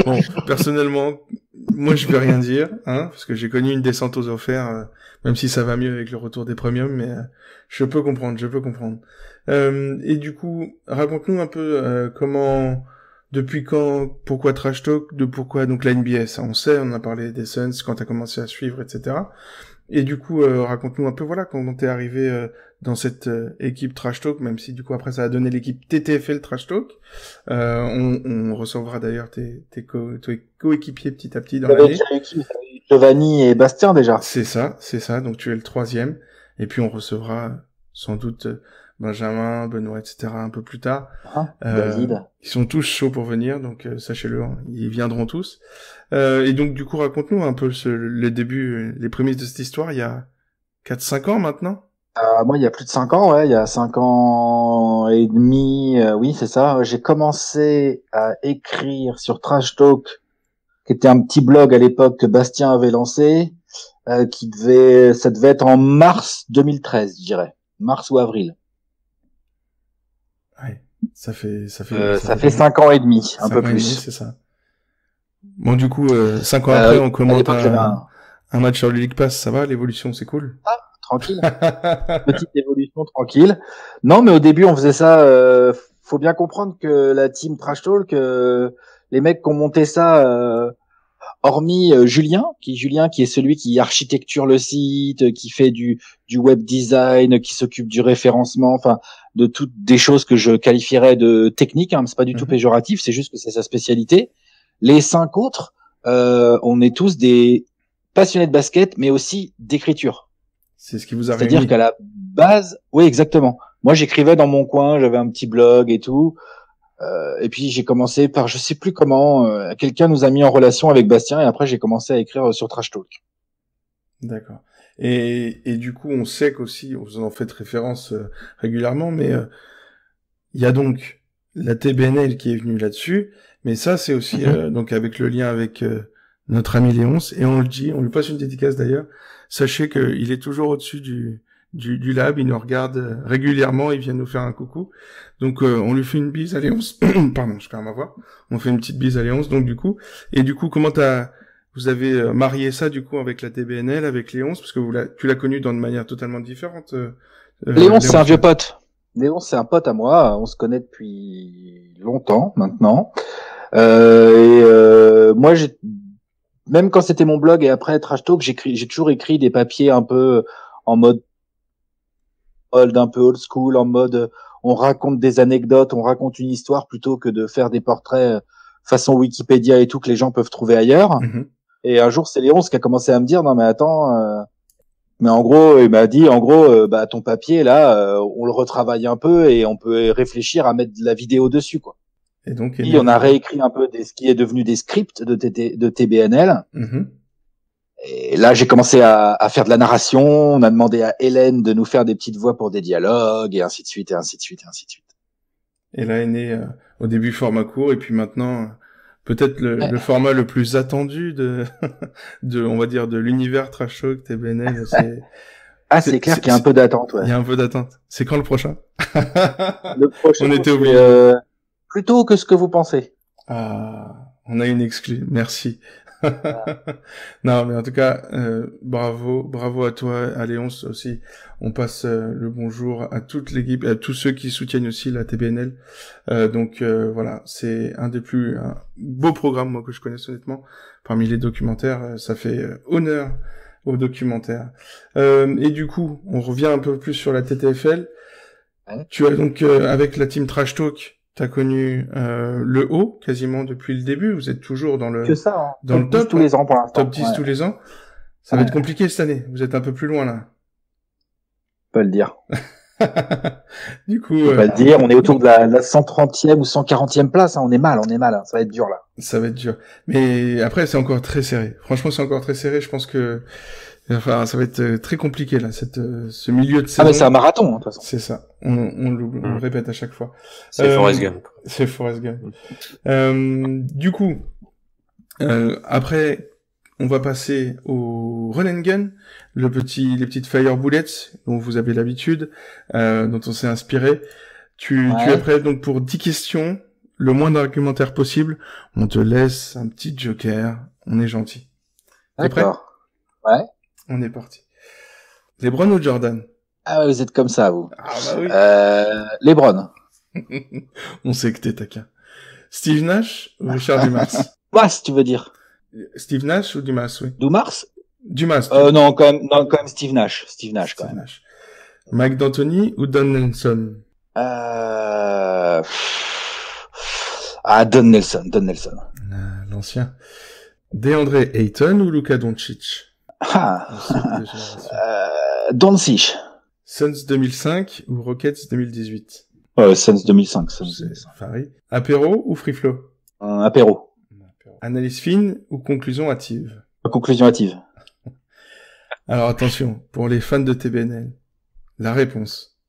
Bon, personnellement, moi je vais rien dire, hein, parce que j'ai connu une descente aux offerts, même si ça va mieux avec le retour des premiums, mais je peux comprendre. Et du coup, raconte-nous un peu depuis quand, pourquoi Trash Talk, pourquoi donc la NBA, ça on sait, on a parlé des Suns quand t'as commencé à suivre, etc. Et du coup, raconte-nous un peu, voilà, comment t'es arrivé dans cette équipe Trash Talk, même si du coup après ça a donné l'équipe TTFL Trash Talk. On recevra d'ailleurs tes coéquipiers petit à petit dans l'année. Giovanni et Bastien déjà. C'est ça. Donc tu es le 3e. Et puis on recevra sans doute Benjamin, Benoît, etc. un peu plus tard. Ils sont tous chauds pour venir, donc sachez-le, hein, ils viendront tous. Et donc du coup, raconte-nous un peu le début, les prémices de cette histoire, il y a 4-5 ans maintenant. Moi, il y a plus de 5 ans, ouais, il y a 5 ans et demi, oui, c'est ça. J'ai commencé à écrire sur Trash Talk, qui était un petit blog à l'époque que Bastien avait lancé, ça devait être en mars 2013, je dirais. Mars ou avril. Ouais, ça fait 5 ans et demi, un peu plus. C'est ça. Bon, du coup, 5 ans après, on commente un match sur le League Pass, ça va, l'évolution, c'est cool. Ah, tranquille. Petite évolution tranquille. Non, mais au début, on faisait ça, faut bien comprendre que la team Trash Talk, les mecs qui ont monté ça, hormis Julien qui est celui qui architecture le site, qui fait du web design, qui s'occupe du référencement, enfin de toutes des choses que je qualifierais de techniques, hein, c'est pas du tout péjoratif, c'est juste que c'est sa spécialité. Les 5 autres, on est tous des passionnés de basket, mais aussi d'écriture. C'est ce qui vous a réuni. C'est-à-dire qu'à la base, oui, exactement. Moi, j'écrivais dans mon coin, j'avais un petit blog et tout. Et puis j'ai commencé par, je sais plus comment, quelqu'un nous a mis en relation avec Bastien et après j'ai commencé à écrire sur Trash Talk. D'accord. Et du coup, on sait qu'aussi, vous en faites référence régulièrement, mais il y a donc la TBNL qui est venue là-dessus, mais ça, c'est aussi donc avec le lien avec notre ami Léonce, et on le dit, on lui passe une dédicace d'ailleurs. Sachez qu'il est toujours au-dessus du lab, il nous regarde régulièrement, il vient nous faire un coucou. Donc on lui fait une bise à Léonce. Pardon, je perds ma voix. On fait une petite bise à Léonce, donc du coup. Et du coup, comment vous avez marié ça du coup avec la TBNL, avec Léonce, parce que tu l'as connu d'une manière totalement différente. Léonce, c'est un vieux pote. Léonce, c'est un pote à moi. On se connaît depuis longtemps maintenant. Moi, même quand c'était mon blog et après Trash Talk, j'ai toujours écrit des papiers un peu en mode un peu old school, en mode on raconte des anecdotes, on raconte une histoire plutôt que de faire des portraits façon Wikipédia et tout que les gens peuvent trouver ailleurs. Et un jour, c'est Léonce qui a commencé à me dire non mais attends, mais en gros, il m'a dit en gros, ton papier là, on le retravaille un peu et on peut réfléchir à mettre de la vidéo dessus quoi. Et donc, on a réécrit un peu ce qui est devenu des scripts de TBNL. Et là, j'ai commencé à faire de la narration. On a demandé à Hélène de nous faire des petites voix pour des dialogues, et ainsi de suite, et ainsi de suite, et ainsi de suite. Et là est né au début format court, et puis maintenant peut-être le format le plus attendu de on va dire de l'univers Trash Talk TBNL. C'est clair qu'il y a un peu d'attente. Ouais. Il y a un peu d'attente. C'est quand le prochain? Le prochain. On était obligé. Plus tôt que ce que vous pensez. Ah, on a une exclue. Merci. Non, mais en tout cas, bravo à toi, à Léonce aussi. On passe le bonjour à toute l'équipe, à tous ceux qui soutiennent aussi la TBNL. Donc voilà, c'est un des plus beaux programmes moi que je connaisse honnêtement. Parmi les documentaires, ça fait honneur aux documentaires. Et du coup, on revient un peu plus sur la TTFL. Tu as donc avec la team Trash Talk. T'as connu le haut quasiment depuis le début. Vous êtes toujours dans le dans le top tous les ans pour l'instant. Top 10 tous les ans. Ça va être compliqué cette année. Vous êtes un peu plus loin là. On peut le dire. Du coup, on peut le dire. On est autour de la 130e ou 140e place. Hein. On est mal. Hein. Ça va être dur là. Ça va être dur. Mais après, c'est encore très serré. Franchement, c'est encore très serré. Je pense que ça va être très compliqué là, ce milieu de saison. Ah mais c'est un marathon, de toute façon. C'est ça. On le répète à chaque fois. C'est Forrest Gump. C'est Forrest Gump. Du coup, après, on va passer au Run and Gun, les petites fire bullets dont vous avez l'habitude, dont on s'est inspiré. Tu es prêt donc pour 10 questions, le moins d'argumentaire possible. On te laisse un petit joker. On est gentil. T'es prêt? Ouais. On est parti. LeBron ou Jordan? Ah ouais, vous êtes comme ça, vous. Ah bah oui. LeBron. On sait que t'es taquin. Steve Nash ou Richard Dumas? Dumas, tu veux dire? Steve Nash ou Dumas, oui. Dumas? Dumas. Non, quand même Steve Nash. Steve Nash, quand même. Nash. Mike D'Antoni ou Don Nelson? Don Nelson. L'ancien. DeAndre Ayton ou Luka Doncic? Doncic. Suns 2005 ou Rockets 2018? Suns 2005. Pareil. Apéro ou free flow? Apéro. Analyse fine ou conclusion hâtive? Conclusion hâtive. Alors attention, pour les fans de TBNL, la réponse.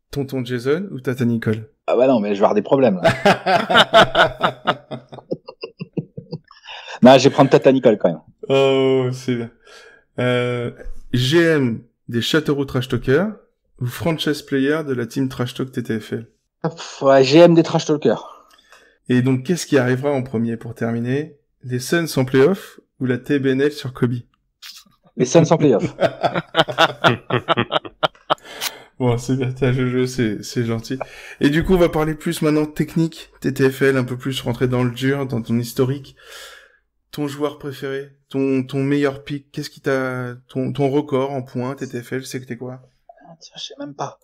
Tonton Jason ou Tata Nicole? Ah bah non, mais je vais avoir des problèmes là. Non, je vais prendre Tata Nicole quand même. Oh, c'est bien. GM des Châteauroux Trash Talkers ou franchise player de la team Trash Talk TTFL? GM des Trash Talkers. Et donc, qu'est-ce qui arrivera en premier pour terminer? Les Suns en playoff ou la TBNL sur Kobe? Les Suns en playoff. Bon, c'est bien, t'as Jojo, c'est gentil. Et du coup, on va parler plus maintenant technique, TTFL, un peu plus rentrer dans le dur, dans ton historique. Ton joueur préféré, ton meilleur pick, qu'est-ce qui ton record en points TTFL, c'est que t'es quoi? Tiens, je sais même pas.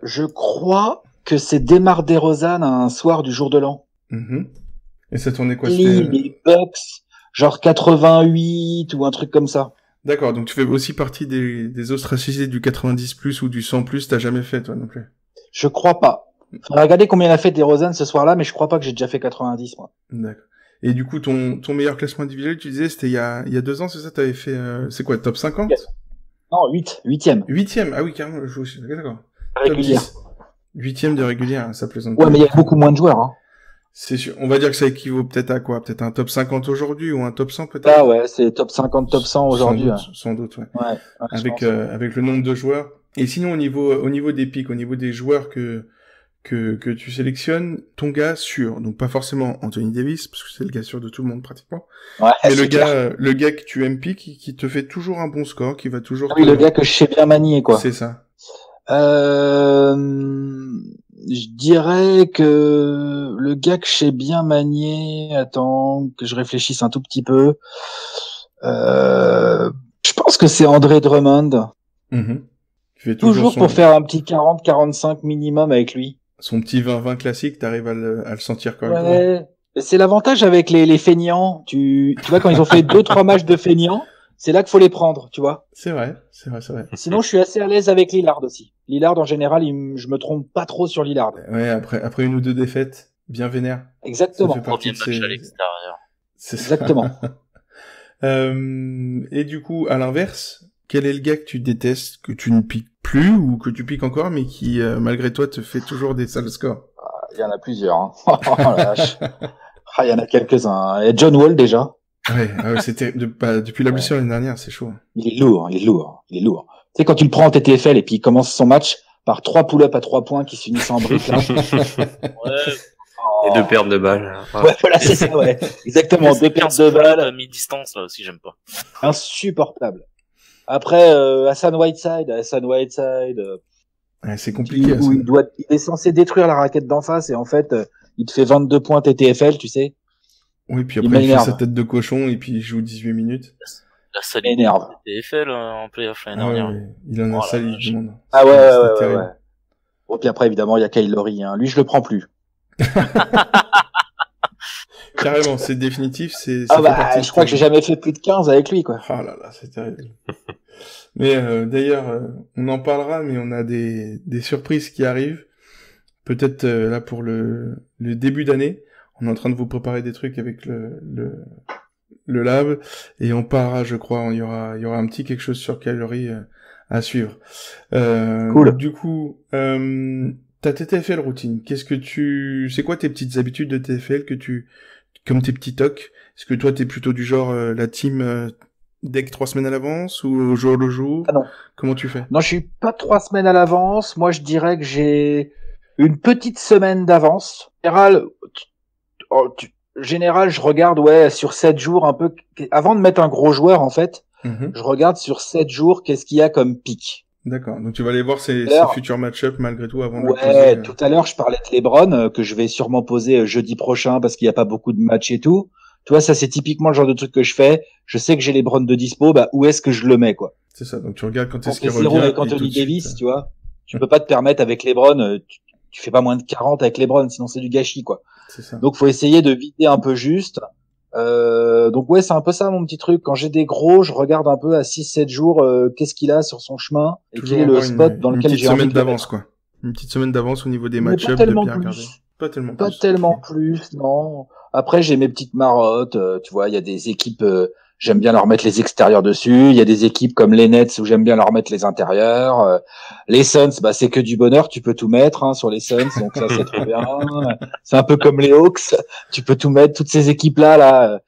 Je crois que c'est Demar DeRozan un soir du jour de l'an. Et ça tournait quoi? Les Bucks, genre 88 ou un truc comme ça. D'accord, donc tu fais aussi partie des ostracisés du 90+ ou du 100+, t'as jamais fait toi non plus? Je crois pas. Faudrait regarder combien il a fait DeRozan ce soir-là, mais je crois pas que j'ai déjà fait 90 moi. D'accord. Et du coup, ton meilleur classement individuel, tu disais, c'était il y a 2 ans, c'est ça? T'avais fait, c'est quoi, top 50? Non, 8e. 8e. Ah oui, carrément, d'accord. Top Régulière. 10. 8e de régulière, ça plaisante. Ouais, mais il y a beaucoup moins de joueurs, hein. C'est sûr. On va dire que ça équivaut peut-être à quoi? Peut-être un top 50 aujourd'hui ou un top 100 peut-être? Ah ouais, c'est top 50, top 100 aujourd'hui. Sans doute, ouais. Ouais, Avec le nombre de joueurs. Et sinon, au niveau des pics, au niveau des joueurs que tu sélectionnes, ton gars sûr, donc pas forcément Anthony Davis, parce que c'est le gars sûr de tout le monde pratiquement. Ouais, mais le gars que tu aimes pick, qui te fait toujours un bon score, qui va toujours. Oui, le gars que je sais bien manier, quoi. C'est ça. Je dirais que le gars que je sais bien manier, attends, que je réfléchisse un tout petit peu. Je pense que c'est André Drummond. Mm-hmm. Tu fais toujours pour faire un petit 40-45 minimum avec lui. Son petit 20-20 classique, t'arrives à le sentir quand même. Ouais. C'est l'avantage avec les feignants. Tu vois, quand ils ont fait 2-3 matchs de feignants, c'est là qu'il faut les prendre, tu vois. C'est vrai. Sinon, je suis assez à l'aise avec Lillard aussi. Lillard, en général, je me trompe pas trop sur Lillard. Ouais, après une ou deux défaites, bien vénère. Exactement. Premier match à l'extérieur. C'est exactement. Et du coup, à l'inverse, quel est le gars que tu détestes, que tu ne piques plus ou que tu piques encore, mais qui, malgré toi, te fait toujours des sales scores? Il y en a plusieurs. Hein. Oh la vache. Il y en a quelques-uns. Et John Wall déjà. Ouais, c'était depuis la blessure l'année dernière, c'est chaud. Il est lourd. Tu sais, quand tu le prends en TTFL et puis il commence son match par 3 pull-ups à 3 points qui se finissent en briques, là. Ouais. Et 2 pertes de balles. Ouais, voilà, c'est ça, ouais. Exactement, 2 pertes de balles. À mi-distance, là aussi, j'aime pas. Insupportable. Après, Hassan Whiteside. Ouais, c'est compliqué. Où il est censé détruire la raquette d'en face et en fait, il te fait 22 points TTFL, tu sais. Oui, puis après, il fait sa tête de cochon et puis il joue 18 minutes. La salide de TFL en playoff l'année dernière. Ouais. Il en a sali du monde. Ah ouais. Bon, puis après, évidemment, il y a Kyle Lowry, hein. Lui, je le prends plus. Carrément, c'est définitif, je crois que j'ai jamais fait plus de 15 avec lui, quoi. Oh là là, c'est terrible. Mais d'ailleurs, on en parlera, mais on a des surprises qui arrivent. Peut-être là pour le début d'année, on est en train de vous préparer des trucs avec le lab et on parlera, je crois, il y aura un petit quelque chose sur Calorie à suivre. Cool. Du coup, ta TTFL routine, c'est quoi tes petites habitudes de TFL comme tes petits tocs? Est-ce que toi t'es plutôt du genre la team deck 3 semaines à l'avance ou au jour le jour? Ah non. Comment tu fais? Non, je suis pas 3 semaines à l'avance. Moi, je dirais que j'ai une petite semaine d'avance. Général, je regarde sur 7 jours un peu avant de mettre un gros joueur en fait. Je regarde sur 7 jours qu'est-ce qu'il y a comme pic. D'accord. Donc tu vas aller voir ces futurs match-up malgré tout avant de le poser. Ouais, tout à l'heure je parlais de LeBron que je vais sûrement poser jeudi prochain parce qu'il y a pas beaucoup de matchs et tout. Tu vois, ça c'est typiquement le genre de truc que je fais. Je sais que j'ai LeBron de dispo, où est-ce que je le mets quoi. C'est ça. Donc tu regardes quand est-ce qu'il revient. Avec Anthony Davis, tu vois. Tu peux pas te permettre avec LeBron, tu fais pas moins de 40 avec LeBron, sinon c'est du gâchis quoi. C'est ça. Donc faut essayer de vider un peu juste. Donc ouais, c'est un peu ça mon petit truc. Quand j'ai des gros, je regarde un peu à 6-7 jours qu'est-ce qu'il a sur son chemin et quel est le spot dans lequel j'ai envie de le mettre. Quoi. Une petite semaine d'avance au niveau des match-ups de bien regarder. Pas tellement plus, non. Après j'ai mes petites marottes, tu vois, il y a des équipes j'aime bien leur mettre les extérieurs dessus. Il y a des équipes comme les Nets où j'aime bien leur mettre les intérieurs. Les Suns, c'est que du bonheur. Tu peux tout mettre sur les Suns, donc ça c'est très bien. C'est un peu comme les Hawks. Tu peux tout mettre. Toutes ces équipes-là,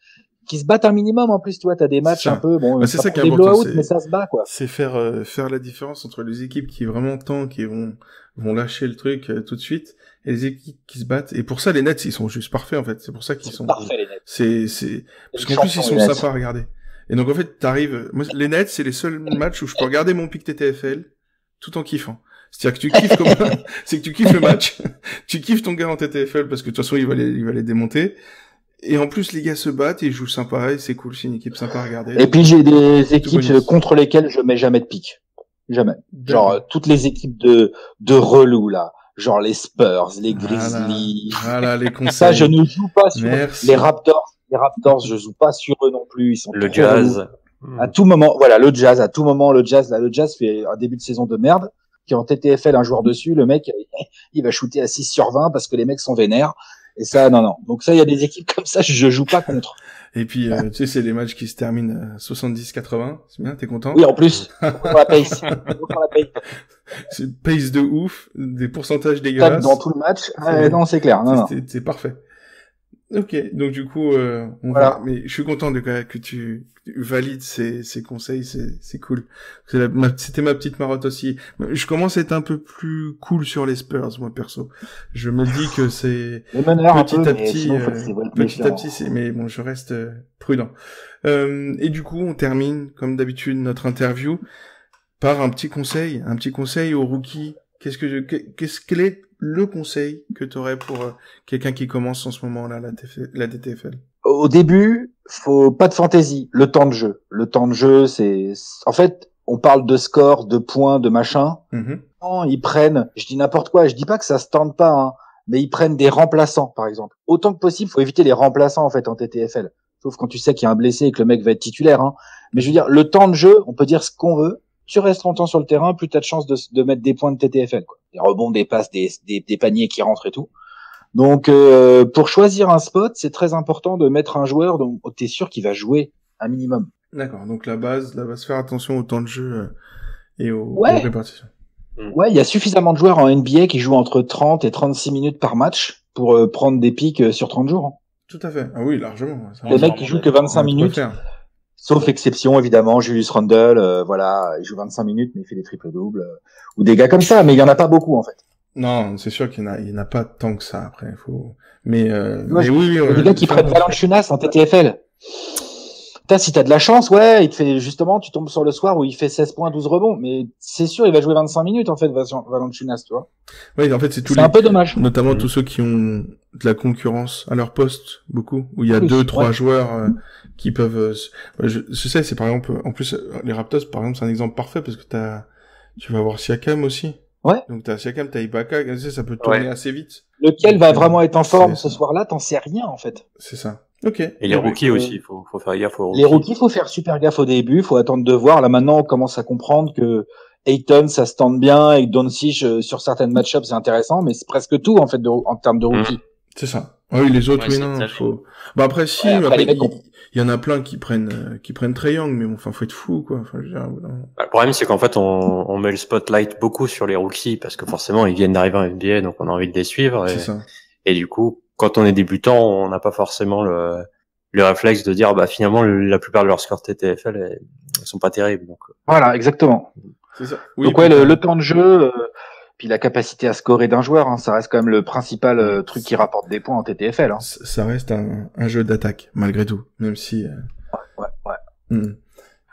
qui se battent un minimum en plus. Tu vois, t'as des matchs un peu. Bon, c'est ça qui est des important. Blowouts, mais ça se bat quoi. C'est faire la différence entre les équipes qui vraiment tankent et vont lâcher le truc tout de suite et les équipes qui se battent. Et pour ça, les Nets, ils sont juste parfaits, en fait. C'est pour ça qu'ils sont parfaits, les Nets. Parce qu'en plus, ils sont sympas à regarder. Et donc, en fait, moi, les Nets, c'est les seuls matchs où je peux regarder mon pick TTFL tout en kiffant. C'est-à-dire que tu kiffes c'est que tu kiffes le match. Tu kiffes ton gars en TTFL parce que de toute façon, il va les démonter. Et en plus, les gars se battent et ils jouent sympa et c'est cool. C'est une équipe sympa à regarder. Et puis, j'ai des équipes contre lesquelles je mets jamais de pick. Jamais. Genre, toutes les équipes de relous, là. Genre les Spurs, les Grizzlies. Voilà, les conseils. Ça, je ne joue pas sur les Raptors. Les Raptors, je joue pas sur eux non plus. Ils sont le Jazz. À tout moment, voilà, le Jazz. À tout moment, le Jazz fait un début de saison de merde. Qui en TTFL un joueur dessus, le mec, il va shooter à 6 sur 20 parce que les mecs sont vénères. Et ça, non. Donc ça, il y a des équipes comme ça, je joue pas contre. Et puis, tu sais, c'est les matchs qui se terminent à 70-80. C'est bien, t'es content? Oui, en plus, on la pace. On la pace. C'est pace de ouf, des pourcentages Tape dégueulasses. dans tout le match. Non, c'est clair. Non. C'est parfait. Ok, donc du coup, on Voilà. va. Mais je suis content que tu valides ces conseils, c'est cool. C'était ma petite marotte aussi. Je commence à être un peu plus cool sur les Spurs, moi perso. Je me dis que c'est Les meneurs un petit peu, à mais petit, sinon, faut être petit à méfiant. petit, mais bon, je reste prudent. Et du coup, on termine comme d'habitude notre interview par un petit conseil aux rookies. Quel est le conseil que tu aurais pour quelqu'un qui commence en ce moment-là la DTFL? Au début, faut pas de fantaisie. Le temps de jeu. Le temps de jeu, en fait, on parle de score, de points, de machin. Mm-hmm. Non, ils prennent, je dis n'importe quoi, je dis pas que ça se tente pas, hein, mais ils prennent des remplaçants, par exemple. Autant que possible, faut éviter les remplaçants, en fait, en TTFL. Sauf quand tu sais qu'il y a un blessé et que le mec va être titulaire, hein. Mais je veux dire, le temps de jeu, on peut dire ce qu'on veut. Tu restes longtemps sur le terrain, plus t'as de chances de mettre des points de TTFL, quoi. Des rebonds, des passes, des paniers qui rentrent et tout. Donc, pour choisir un spot, c'est très important de mettre un joueur dont t'es sûr qu'il va jouer un minimum. D'accord. Donc la base, faire attention au temps de jeu et aux répartitions. Ouais, il y a suffisamment de joueurs en NBA qui jouent entre 30 et 36 minutes par match pour prendre des pics sur 30 jours. Hein. Tout à fait. Ah oui, largement. Les mecs qui jouent que 25 minutes, sauf exception évidemment, Julius Randle, voilà, il joue 25 minutes mais il fait des triples-doubles, ou des gars comme ça, mais il y en a pas beaucoup en fait. Non, c'est sûr qu'il y en a pas tant que ça après, mais oui, il y a des gars qui prennent Valanciunas en TTFL. Si t'as de la chance, ouais, il te fait, justement, tu tombes sur le soir où il fait 16 points, 12 rebonds, mais c'est sûr, il va jouer 25 minutes, en fait, Valanciunas, tu vois. Oui, en fait, c'est un peu dommage. Notamment tous ceux qui ont de la concurrence à leur poste, beaucoup, où il y a 2-3 joueurs, qui peuvent, je sais, c'est par exemple, en plus, les Raptors, par exemple, c'est un exemple parfait parce que tu vas avoir Siakam aussi. Ouais. Donc t'as Siakam, t'as Ibaka, ça peut tourner assez vite. Lequel va vraiment être en forme ce soir-là, t'en sais rien, en fait. C'est ça. Ok. Et les rookies aussi, faut faire gaffe aux rookies. Les rookies, faut faire super gaffe au début, faut attendre de voir. Là, maintenant, on commence à comprendre que Ayton, ça se tente bien, et que Doncic, sur certaines match-ups, c'est intéressant, mais c'est presque tout, en fait, en termes de rookies. C'est ça. Ah oui, les autres, oui, non, faut... Bah après, si, après, les mecs, il y en a plein qui prennent Trae Young, mais bon, enfin, faut être fou, quoi. Enfin, je veux dire, le problème, c'est qu'en fait, on met le spotlight beaucoup sur les rookies, parce que forcément, ils viennent d'arriver en NBA, donc on a envie de les suivre. C'est ça. Et du coup, quand on est débutant, on n'a pas forcément le réflexe de dire, bah, finalement, la plupart de leurs scores TTFL, elles sont pas terribles, donc. Voilà, exactement. C'est ça. Oui, donc ouais, le temps de jeu, puis la capacité à scorer d'un joueur, hein, ça reste quand même le principal truc qui rapporte des points en TTFL. Hein. Ça reste un jeu d'attaque, malgré tout, même si... Ouais.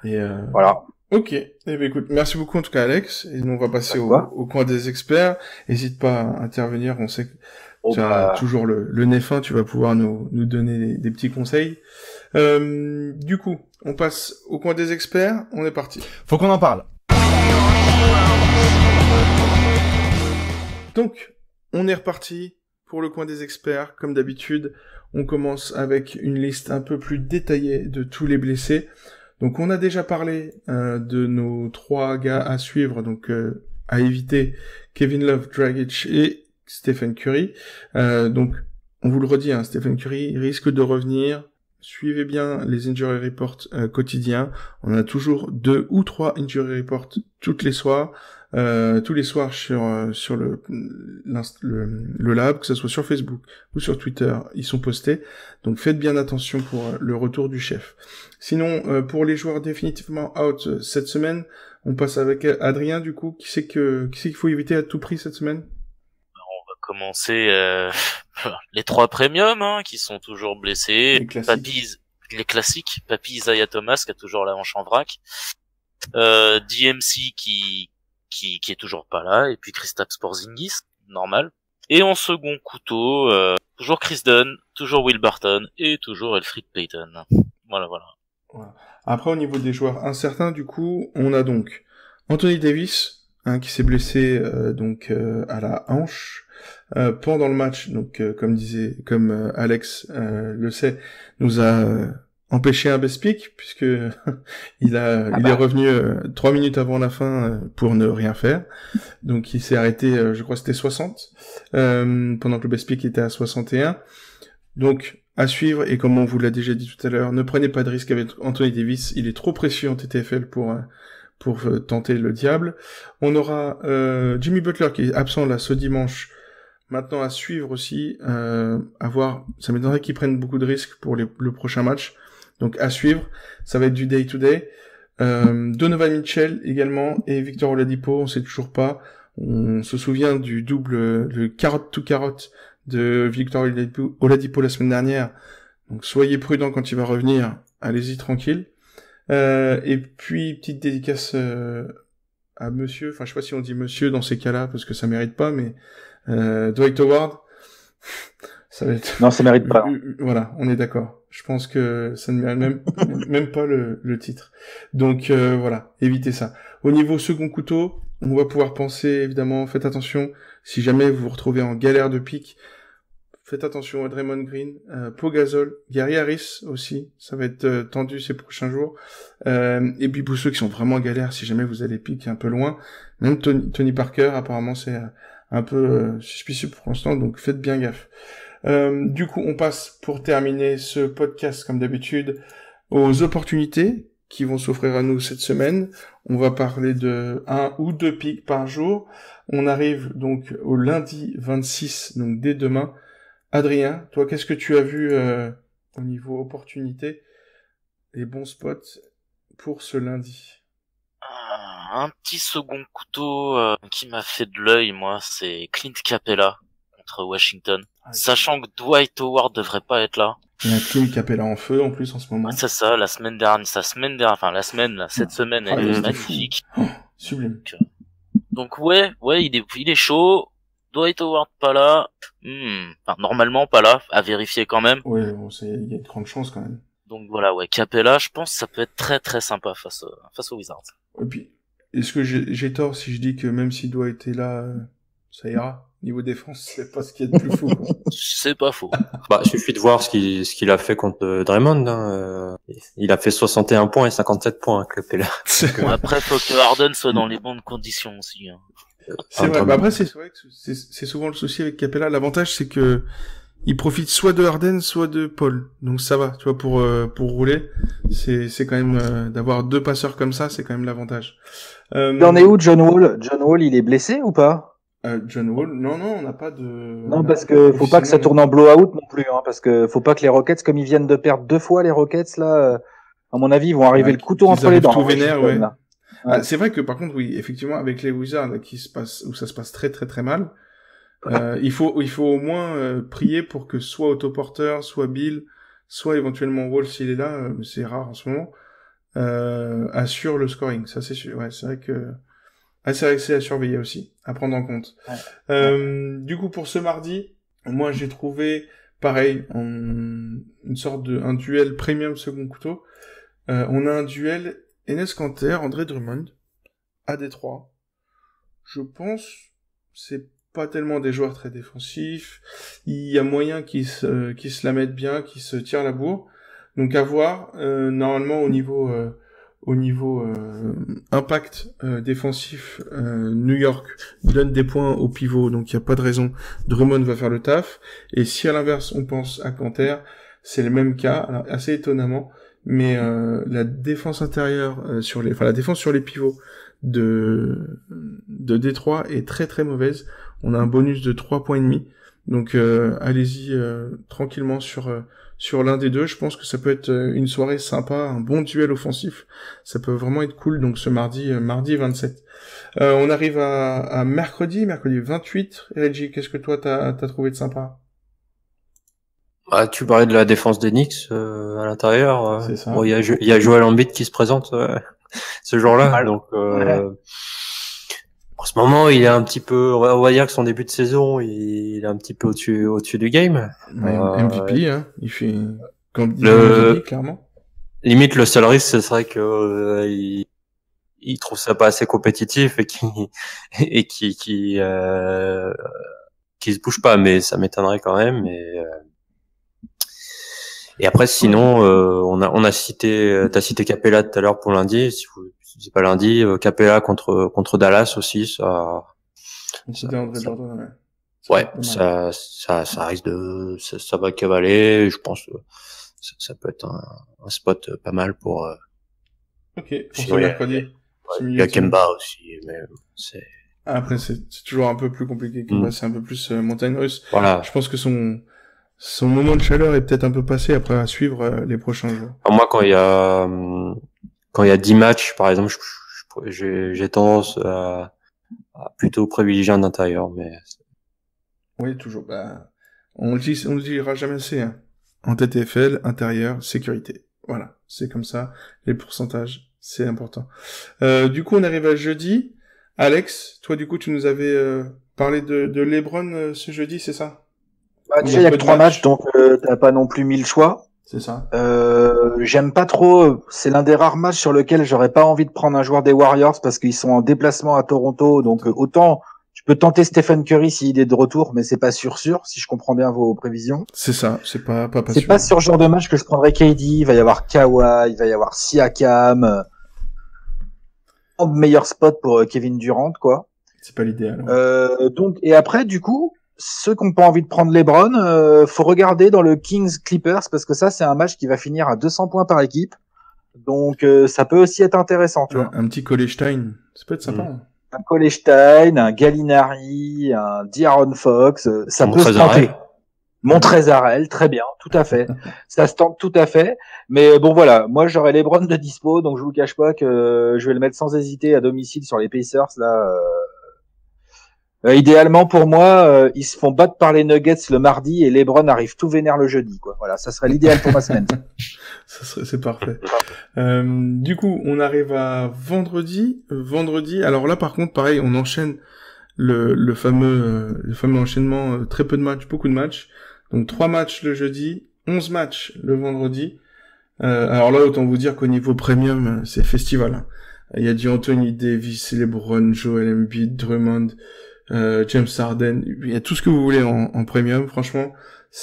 Et voilà. Ok. Eh ben, écoute, merci beaucoup en tout cas, Alex. Et nous, on va passer au coin des experts. N'hésite pas à intervenir, on sait que tu as toujours le nez fin, tu vas pouvoir nous donner des petits conseils. Du coup, on passe au coin des experts, on est parti. Faut qu'on en parle. Donc, on est reparti pour le coin des experts. Comme d'habitude, on commence avec une liste un peu plus détaillée de tous les blessés. Donc, on a déjà parlé de nos 3 gars à suivre, donc à éviter, Kevin Love, Dragic et Stephen Curry. Donc, on vous le redit, hein, Stephen Curry risque de revenir. Suivez bien les injury reports quotidiens. On a toujours 2 ou 3 injury reports tous les soirs sur le lab, que ce soit sur Facebook ou sur Twitter, ils sont postés. Donc faites bien attention pour le retour du chef. Sinon, pour les joueurs définitivement out cette semaine, on passe avec Adrien du coup. Qui c'est qu'il faut éviter à tout prix cette semaine? On va commencer les 3 premiums hein, qui sont toujours blessés. Les classiques. Papy Isaiah Thomas qui a toujours la hanche en vrac. DMC qui est toujours pas là, et puis Kristaps Porzingis, normal. Et en second couteau, toujours Chris Dunn, toujours Will Barton, et toujours Elfrid Payton. Voilà. Après, au niveau des joueurs incertains, du coup, on a donc Anthony Davis, qui s'est blessé à la hanche pendant le match. Donc, comme Alex le sait, nous a empêché un best pick puisque il est revenu 3 minutes avant la fin pour ne rien faire. Donc il s'est arrêté, je crois que c'était 60 pendant que le best pick était à 61. Donc à suivre, et comme on vous l'a déjà dit tout à l'heure, ne prenez pas de risque avec Anthony Davis, il est trop précieux en TTFL pour tenter le diable. On aura Jimmy Butler qui est absent là ce dimanche, maintenant à suivre aussi, à voir, ça m'étonnerait qu'ils prennent beaucoup de risques pour le prochain match, donc à suivre, ça va être du day-to-day. Donovan Mitchell également, et Victor Oladipo, on sait toujours pas, on se souvient du double, le carotte to carotte de Victor Oladipo la semaine dernière, donc soyez prudents quand il va revenir, allez-y tranquille. Et puis petite dédicace à monsieur, enfin je sais pas si on dit monsieur dans ces cas-là parce que ça mérite pas, mais Dwight Howard, ça va être... Non, ça mérite pas. Voilà, on est d'accord. Je pense que ça ne mérite même pas le titre. Donc voilà, évitez ça. Au niveau second couteau, on va pouvoir penser évidemment, faites attention si jamais vous vous retrouvez en galère de pique. Faites attention à Draymond Green, Pau Gasol, Gary Harris aussi, ça va être tendu ces prochains jours. Et puis pour ceux qui sont vraiment en galère, si jamais vous allez piquer un peu loin, même Tony Parker, apparemment c'est un peu suspicieux pour l'instant, donc faites bien gaffe. Du coup, on passe pour terminer ce podcast comme d'habitude aux opportunités qui vont s'offrir à nous cette semaine. On va parler de 1 ou 2 pics par jour. On arrive donc au lundi 26, donc dès demain. Adrien, toi, qu'est-ce que tu as vu au niveau opportunité, les bons spots pour ce lundi? Un petit second couteau qui m'a fait de l'œil, moi, c'est Clint Capella contre Washington. Sachant que Dwight Howard devrait pas être là. Il y a Clint Capella en feu en plus en ce moment. C'est ça, cette semaine, elle est magnifique. Sublime. Donc ouais, il est chaud. Dwight Howard pas là. Enfin, normalement pas là, à vérifier quand même. Ouais, bon, il y a de grandes chances quand même. Donc voilà, ouais, Capella, je pense que ça peut être très très sympa face aux Wizards. Et puis, est-ce que j'ai tort si je dis que même si Dwight est là, ça ira? Niveau défense, c'est pas ce qu'il y a de plus fou, quoi. C'est pas faux. Bah, il suffit de voir ce qu'il a fait contre Draymond, hein. Il a fait 61 points et 57 points, Capella. Après, faut que Harden soit dans les bonnes conditions aussi, hein. C'est vrai. Bah après, c'est vrai que c'est souvent le souci avec Capella. L'avantage, c'est que il profite soit de Harden, soit de Paul. Donc ça va, tu vois, pour rouler. C'est quand même, d'avoir 2 passeurs comme ça, c'est quand même l'avantage. Il en est où, John Wall? John Wall, il est blessé ou pas? John Wall, non, on n'a pas de... Non, parce que faut pas que ça tourne en blowout non plus, hein, parce que faut pas que les Rockets, comme ils viennent de perdre 2 fois les Rockets, là, à mon avis, ils vont arriver le couteau entre les dents. Tout vénère, ouais. Ouais. C'est vrai que par contre, oui, effectivement, avec les Wizards là, où ça se passe très très très mal, il faut au moins prier pour que soit Otto Porter, soit Bill, soit éventuellement Wall s'il est là, c'est rare en ce moment, assure le scoring. Ça c'est sûr. Ouais, c'est vrai que c'est à surveiller aussi, à prendre en compte. Ouais. Du coup, pour ce mardi, moi j'ai trouvé pareil, une sorte un duel premium second couteau. On a un duel Enes Kanter, André Drummond, à Détroit. Je pense, c'est pas tellement des joueurs très défensifs. Il y a moyen qu'ils se la mettent bien, qu'ils se tirent la bourre. Donc à voir, normalement au niveau impact défensif, New York donne des points au pivot, donc il n'y a pas de raison. Drummond va faire le taf. Et si à l'inverse on pense à Kanter, c'est le même cas, alors assez étonnamment. Mais la défense intérieure la défense sur les pivots de Détroit est très très mauvaise. On a un bonus de 3,5 points. Donc allez-y tranquillement sur l'un des deux. Je pense que ça peut être une soirée sympa, un bon duel offensif. Ça peut vraiment être cool. Donc ce mardi 27. On arrive à mercredi 28. Reggie, qu'est-ce que toi t'as trouvé de sympa? Ah, tu parlais de la défense des Knicks à l'intérieur. C'est ça. Bon, il y a Joel Embiid qui se présente ce jour-là. Donc en ce moment, il est un petit peu. On va dire que son début de saison, il est un petit peu au-dessus du game. MVP, hein. Il fait comme MVP, clairement. Limite, le seul risque, ce serait que il trouve ça pas assez compétitif et qui se bouge pas. Mais ça m'étonnerait quand même. Et après, sinon, t'as cité Capella tout à l'heure pour lundi. Si c'est pas lundi, Capella contre Dallas aussi, ça. C'était André Jordan, ouais. Ouais, ça risque ça va cavaler. Je pense que ça peut être un spot pas mal pour. Ok. Pour sinon, ce mercredi. il y a Kemba aussi, mais c'est. Après, c'est toujours un peu plus compliqué. Kemba, c'est un peu plus montagne russe. Voilà. Je pense que son moment de chaleur est peut-être un peu passé après à suivre les prochains jours. Alors moi, quand il y a 10 matchs, par exemple, j'ai tendance à plutôt privilégier un intérieur, mais. Oui, toujours. On le dira jamais assez, hein. En TTFL, intérieur, sécurité. Voilà. C'est comme ça. Les pourcentages, c'est important. Du coup, on arrive à jeudi. Alex, toi, du coup, tu nous avais parlé de LeBron ce jeudi, c'est ça? Déjà, il y a que 3 matchs, donc t'as pas non plus 1000 choix. C'est ça. J'aime pas trop. C'est l'un des rares matchs sur lequel j'aurais pas envie de prendre un joueur des Warriors parce qu'ils sont en déplacement à Toronto. Donc autant tu peux tenter Stephen Curry s'il est de retour, mais c'est pas sûr si je comprends bien vos prévisions. C'est ça. C'est pas sûr. C'est pas sur ce genre de match que je prendrais KD. Il va y avoir Kawhi, il va y avoir Siakam. Meilleur spot pour Kevin Durant, quoi. C'est pas l'idéal. Donc et après, du coup, ceux qui n'ont pas envie de prendre LeBron, faut regarder dans le Kings Clippers parce que ça, c'est un match qui va finir à 200 points par équipe. Donc, ça peut aussi être intéressant, tu vois. Un petit Cole-Stein, ça peut être sympa. Un Cole-Stein, un Gallinari, un De'Aaron Fox, ça peut se tenter. Montrezarel, très bien, tout à fait. Ça se tente tout à fait. Mais bon, voilà, moi j'aurais LeBron de dispo, donc je vous cache pas que je vais le mettre sans hésiter à domicile sur les Pacers là. Idéalement pour moi, ils se font battre par les Nuggets le mardi et LeBron arrive tout vénère le jeudi, quoi. Voilà, ça serait l'idéal pour ma semaine. C'est parfait. Du coup, on arrive à vendredi. Alors là, par contre, pareil, on enchaîne le fameux enchaînement, très peu de matchs, beaucoup de matchs. Donc 3 matchs le jeudi, 11 matchs le vendredi. Alors là, autant vous dire qu'au niveau premium, c'est festival, hein. Il y a du Anthony Davis, LeBron, Joel Embiid, Drummond, James Harden, il y a tout ce que vous voulez en premium. Franchement,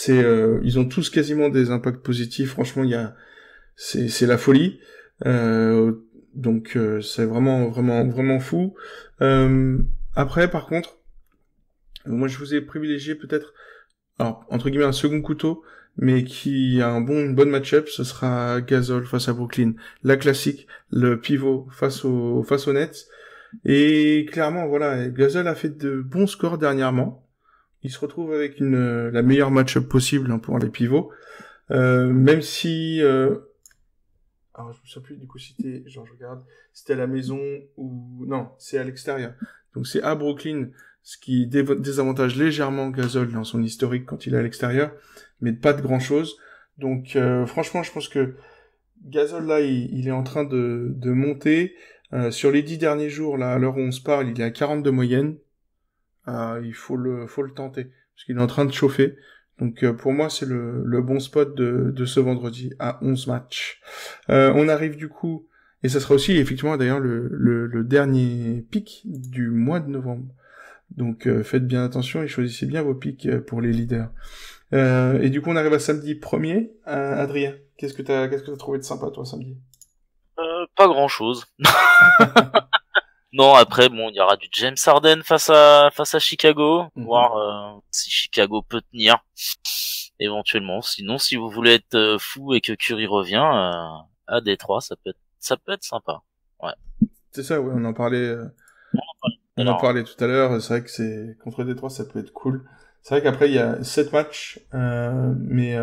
ils ont tous quasiment des impacts positifs. Franchement, c'est la folie. Donc c'est vraiment fou. Après, par contre, moi je vous ai privilégié peut-être, alors entre guillemets un second couteau, mais qui a une bonne match-up. Ce sera Gasol face à Brooklyn, la classique, le pivot face aux Nets. Et clairement, voilà, Gasol a fait de bons scores dernièrement. Il se retrouve avec la meilleure match-up possible, hein, pour les pivots. Même si, alors je me souviens plus du coup si c'était, genre je regarde, c'était à la maison ou non, c'est à l'extérieur. Donc c'est à Brooklyn, ce qui désavantage légèrement Gasol dans son historique quand il est à l'extérieur, mais pas de grand chose. Donc franchement, je pense que Gasol là, il est en train de monter. Sur les 10 derniers jours, là, à l'heure où on se parle, il est à 42 moyenne. Il faut le tenter, parce qu'il est en train de chauffer. Donc pour moi, c'est le bon spot de ce vendredi à 11 matchs. On arrive du coup, et ça sera aussi effectivement d'ailleurs le dernier pick du mois de novembre. Donc faites bien attention et choisissez bien vos picks pour les leaders. Et du coup, on arrive à samedi 1er. Adrien, qu'est-ce que t'as trouvé de sympa toi samedi? Pas grand chose. Non, après, bon, il y aura du James Harden face à Chicago, voir si Chicago peut tenir, éventuellement. Sinon, si vous voulez être fou et que Curry revient à Détroit, ça peut être sympa. Ouais. C'est ça, ouais, on en parlait tout à l'heure. C'est vrai que c'est contre Détroit, ça peut être cool. C'est vrai qu'après il y a 7 matchs, mais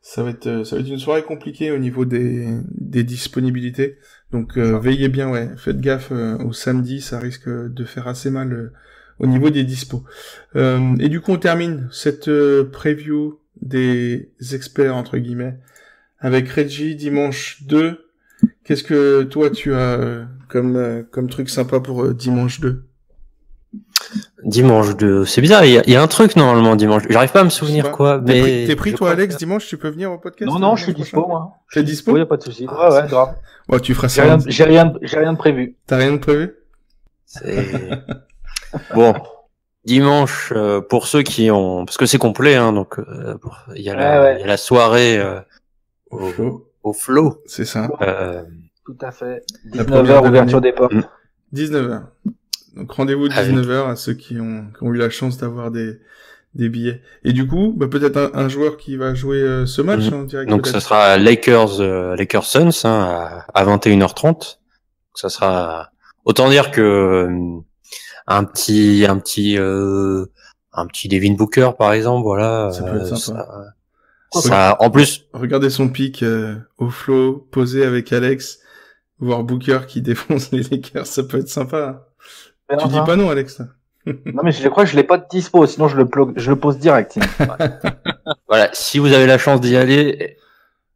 ça va être une soirée compliquée au niveau des disponibilités. Donc veillez bien, ouais, faites gaffe au samedi, ça risque de faire assez mal au niveau des dispos. Et du coup on termine cette preview des experts entre guillemets avec Reggie dimanche 2. Qu'est-ce que toi tu as comme truc sympa pour dimanche 2? Dimanche 2, c'est bizarre, il y a un truc normalement dimanche. J'arrive pas à me souvenir quoi. Mais t'es pris toi Alex dimanche, tu peux venir au podcast? Non, je suis dispo moi. T'es dispo? Oui, y a pas de souci. Ouais, grave. Ouais, tu feras ça. J'ai rien de prévu. T'as rien de prévu? Bon. Dimanche, pour ceux qui ont, parce que c'est complet, hein, donc il y a la soirée au Flow. C'est ça. Tout à fait. 19h ouverture des portes. 19h. Donc rendez-vous 19h à ceux qui ont eu la chance d'avoir des billets. Et du coup, peut-être un joueur qui va jouer ce match en direct. Donc ça sera Lakers Suns à 21h30. Ça sera, autant dire que un petit Devin Booker par exemple, voilà. Ça peut être sympa. Ça, en plus, regardez son pic au flow, posé avec Alex, voir Booker qui défonce les Lakers, ça peut être sympa. Tu dis pas non, Alex. Non, mais je crois que je l'ai pas de dispo, sinon je le pose direct. Voilà, si vous avez la chance d'y aller,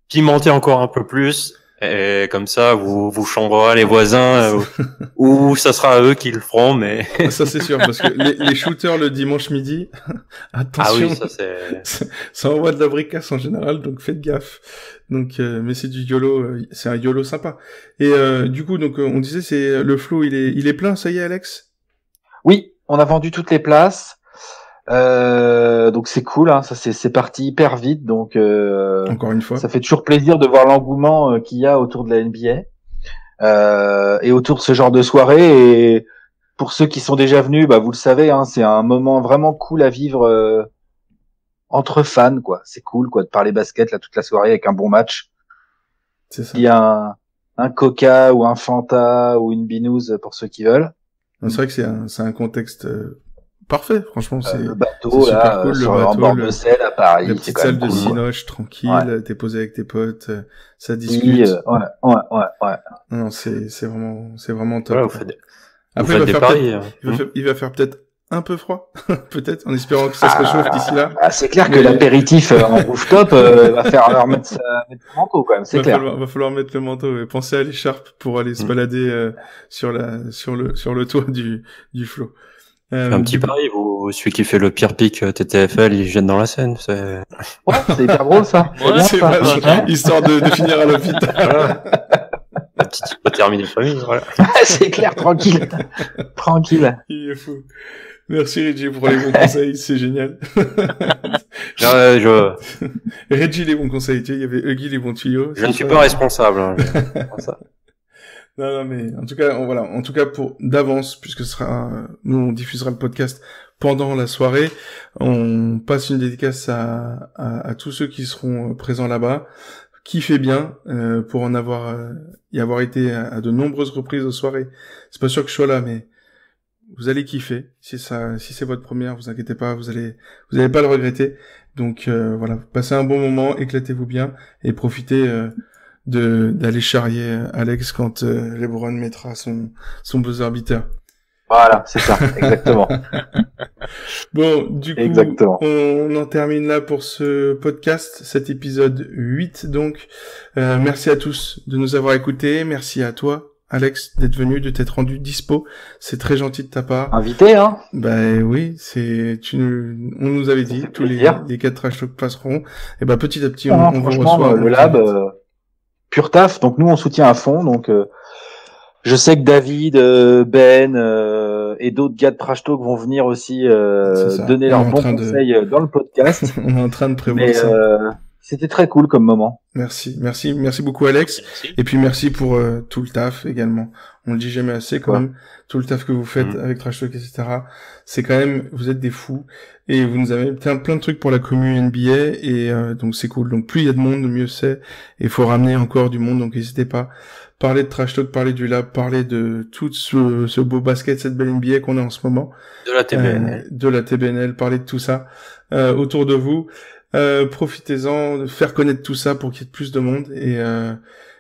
pimentez encore un peu plus, et comme ça, vous chambrerez les voisins, ou ça sera à eux qui le feront, mais... Ça c'est sûr, parce que les shooters le dimanche midi, attention. Ah oui, ça c'est... ça envoie de la bricasse en général, donc faites gaffe. Donc, mais c'est du YOLO, c'est un YOLO sympa. Et du coup, donc on disait, c'est le flow, il est plein, ça y est, Alex? Oui, on a vendu toutes les places. Donc c'est cool, hein, ça c'est parti hyper vite, donc encore une fois, ça fait toujours plaisir de voir l'engouement qu'il y a autour de la NBA et autour de ce genre de soirée. Et pour ceux qui sont déjà venus, vous le savez, hein, c'est un moment vraiment cool à vivre entre fans, quoi. C'est cool, quoi, de parler basket là toute la soirée avec un bon match. C'est ça. Il y a un Coca ou un Fanta ou une Binouze pour ceux qui veulent. C'est vrai que c'est un contexte parfait, franchement. C'est le bateau super là, cool, sur le bateau, en bord de Seine à Paris. La petite salle de Cinoche, tranquille, ouais. T'es posé avec tes potes, ça discute. Ouais. Non, c'est vraiment top. Ouais, Après, il va faire peut-être un peu froid, peut-être, en espérant que ça se réchauffe d'ici là. C'est clair que l'apéritif en rooftop va faire leur mettre le manteau quand même, c'est clair. Va falloir mettre le manteau et penser à l'écharpe pour aller se balader sur le toit du flot. Un petit pari, celui qui fait le pire pic TTFL, il jette dans la Seine. Ouais, c'est hyper drôle ça. Ouais, c'est vrai, histoire de finir à l'hôpital. Voilà. La petite va terminer famille, voilà. C'est clair, tranquille. Tranquille. Il est fou. Merci Reggie pour les bons conseils, c'est génial. Reggie les bons conseils, tu sais, il y avait Huggy les bons tuyaux. Je ne suis pas responsable. Hein, Non, mais en tout cas pour d'avance, puisque nous on diffusera le podcast pendant la soirée, on passe une dédicace à tous ceux qui seront présents là-bas. Kiffez bien pour y avoir été à de nombreuses reprises aux soirées. C'est pas sûr que je sois là, mais vous allez kiffer. Si c'est votre première, vous inquiétez pas, vous allez pas le regretter. Donc voilà, passez un bon moment, éclatez-vous bien et profitez d'aller charrier Alex quand LeBron mettra son buzzer beater. Voilà, c'est ça, exactement. Bon, du coup, exactement. On en termine là pour ce podcast, cet épisode 8 donc. Merci à tous de nous avoir écoutés, merci à toi Alex d'être venu, de t'être rendu dispo, c'est très gentil de ta part. Invité, hein. Oui, on nous avait dit, tous les 4 trash talk passeront, et petit à petit on vous reçoit. Le lab, pur taf, donc nous on soutient à fond, donc je sais que David, Ben et d'autres gars de Trash Talk vont venir aussi donner leurs bons conseils dans le podcast. On est en train de prévoir ça. C'était très cool comme moment. Merci beaucoup Alex. Merci. Et puis merci pour tout le taf également. On le dit jamais assez quand même. Tout le taf que vous faites avec Trash Talk, etc. C'est quand même, vous êtes des fous. Et vous nous avez plein de trucs pour la commu NBA. Et donc c'est cool. Donc plus il y a de monde, mieux c'est. Et il faut ramener encore du monde. Donc n'hésitez pas. Parler de Trash Talk, parler du lab, parler de tout ce beau basket, cette belle NBA qu'on a en ce moment. De la TBNL. De la TBNL, parler de tout ça autour de vous. Profitez-en, de faire connaître tout ça pour qu'il y ait plus de monde.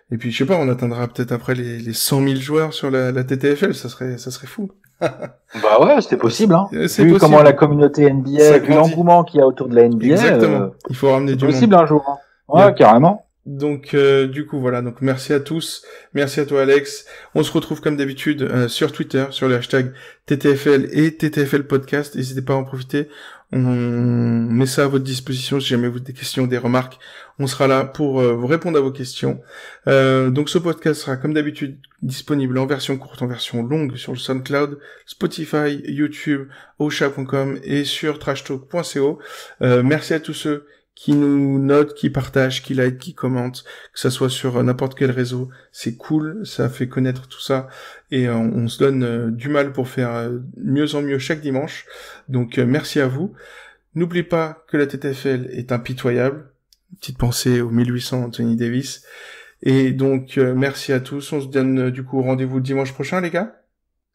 Et puis, je sais pas, on atteindra peut-être après les 100 000 joueurs sur la TTFL. Ça serait fou. Ouais, c'était possible, hein. C'est vu possible. Comment la communauté NBA, vu l'engouement qu'il y a autour de la NBA. Exactement. Il faut ramener du monde. C'est possible un jour, hein. Ouais, carrément. Donc du coup voilà, donc merci à tous, merci à toi Alex. On se retrouve comme d'habitude sur Twitter, sur le hashtag TTFL et TTFL Podcast. N'hésitez pas à en profiter. On met ça à votre disposition si jamais vous avez des questions, des remarques. On sera là pour vous répondre à vos questions. Donc ce podcast sera comme d'habitude disponible en version courte, en version longue sur le SoundCloud, Spotify, YouTube, osha.com et sur trashtalk.co. Merci à tous ceux qui nous notent, qui partagent, qui like, qui commentent, que ça soit sur n'importe quel réseau. C'est cool, ça fait connaître tout ça et on se donne du mal pour faire mieux en mieux chaque dimanche. Donc merci à vous. N'oubliez pas que la TTFL est impitoyable. Petite pensée au 1800 Anthony Davis. Et donc merci à tous. On se donne du coup rendez-vous dimanche prochain, les gars.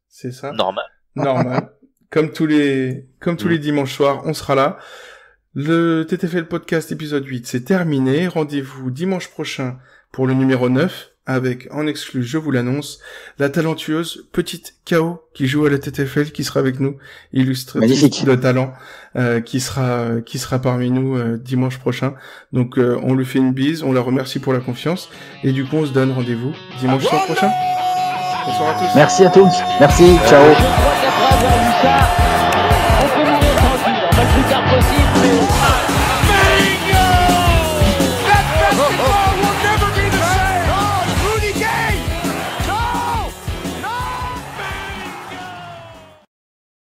C'est ça? Normal. Comme tous les dimanches soirs, on sera là. Le TTFL Podcast épisode 8, c'est terminé. Rendez-vous dimanche prochain pour le numéro 9 avec, en exclu, je vous l'annonce, la talentueuse petite KO qui joue à la TTFL, qui sera avec nous, illustratrice de talent, qui sera parmi nous dimanche prochain. Donc on lui fait une bise, on la remercie pour la confiance et du coup on se donne rendez-vous dimanche soir prochain. Bonsoir à tous. Merci à tous. Merci. Ciao.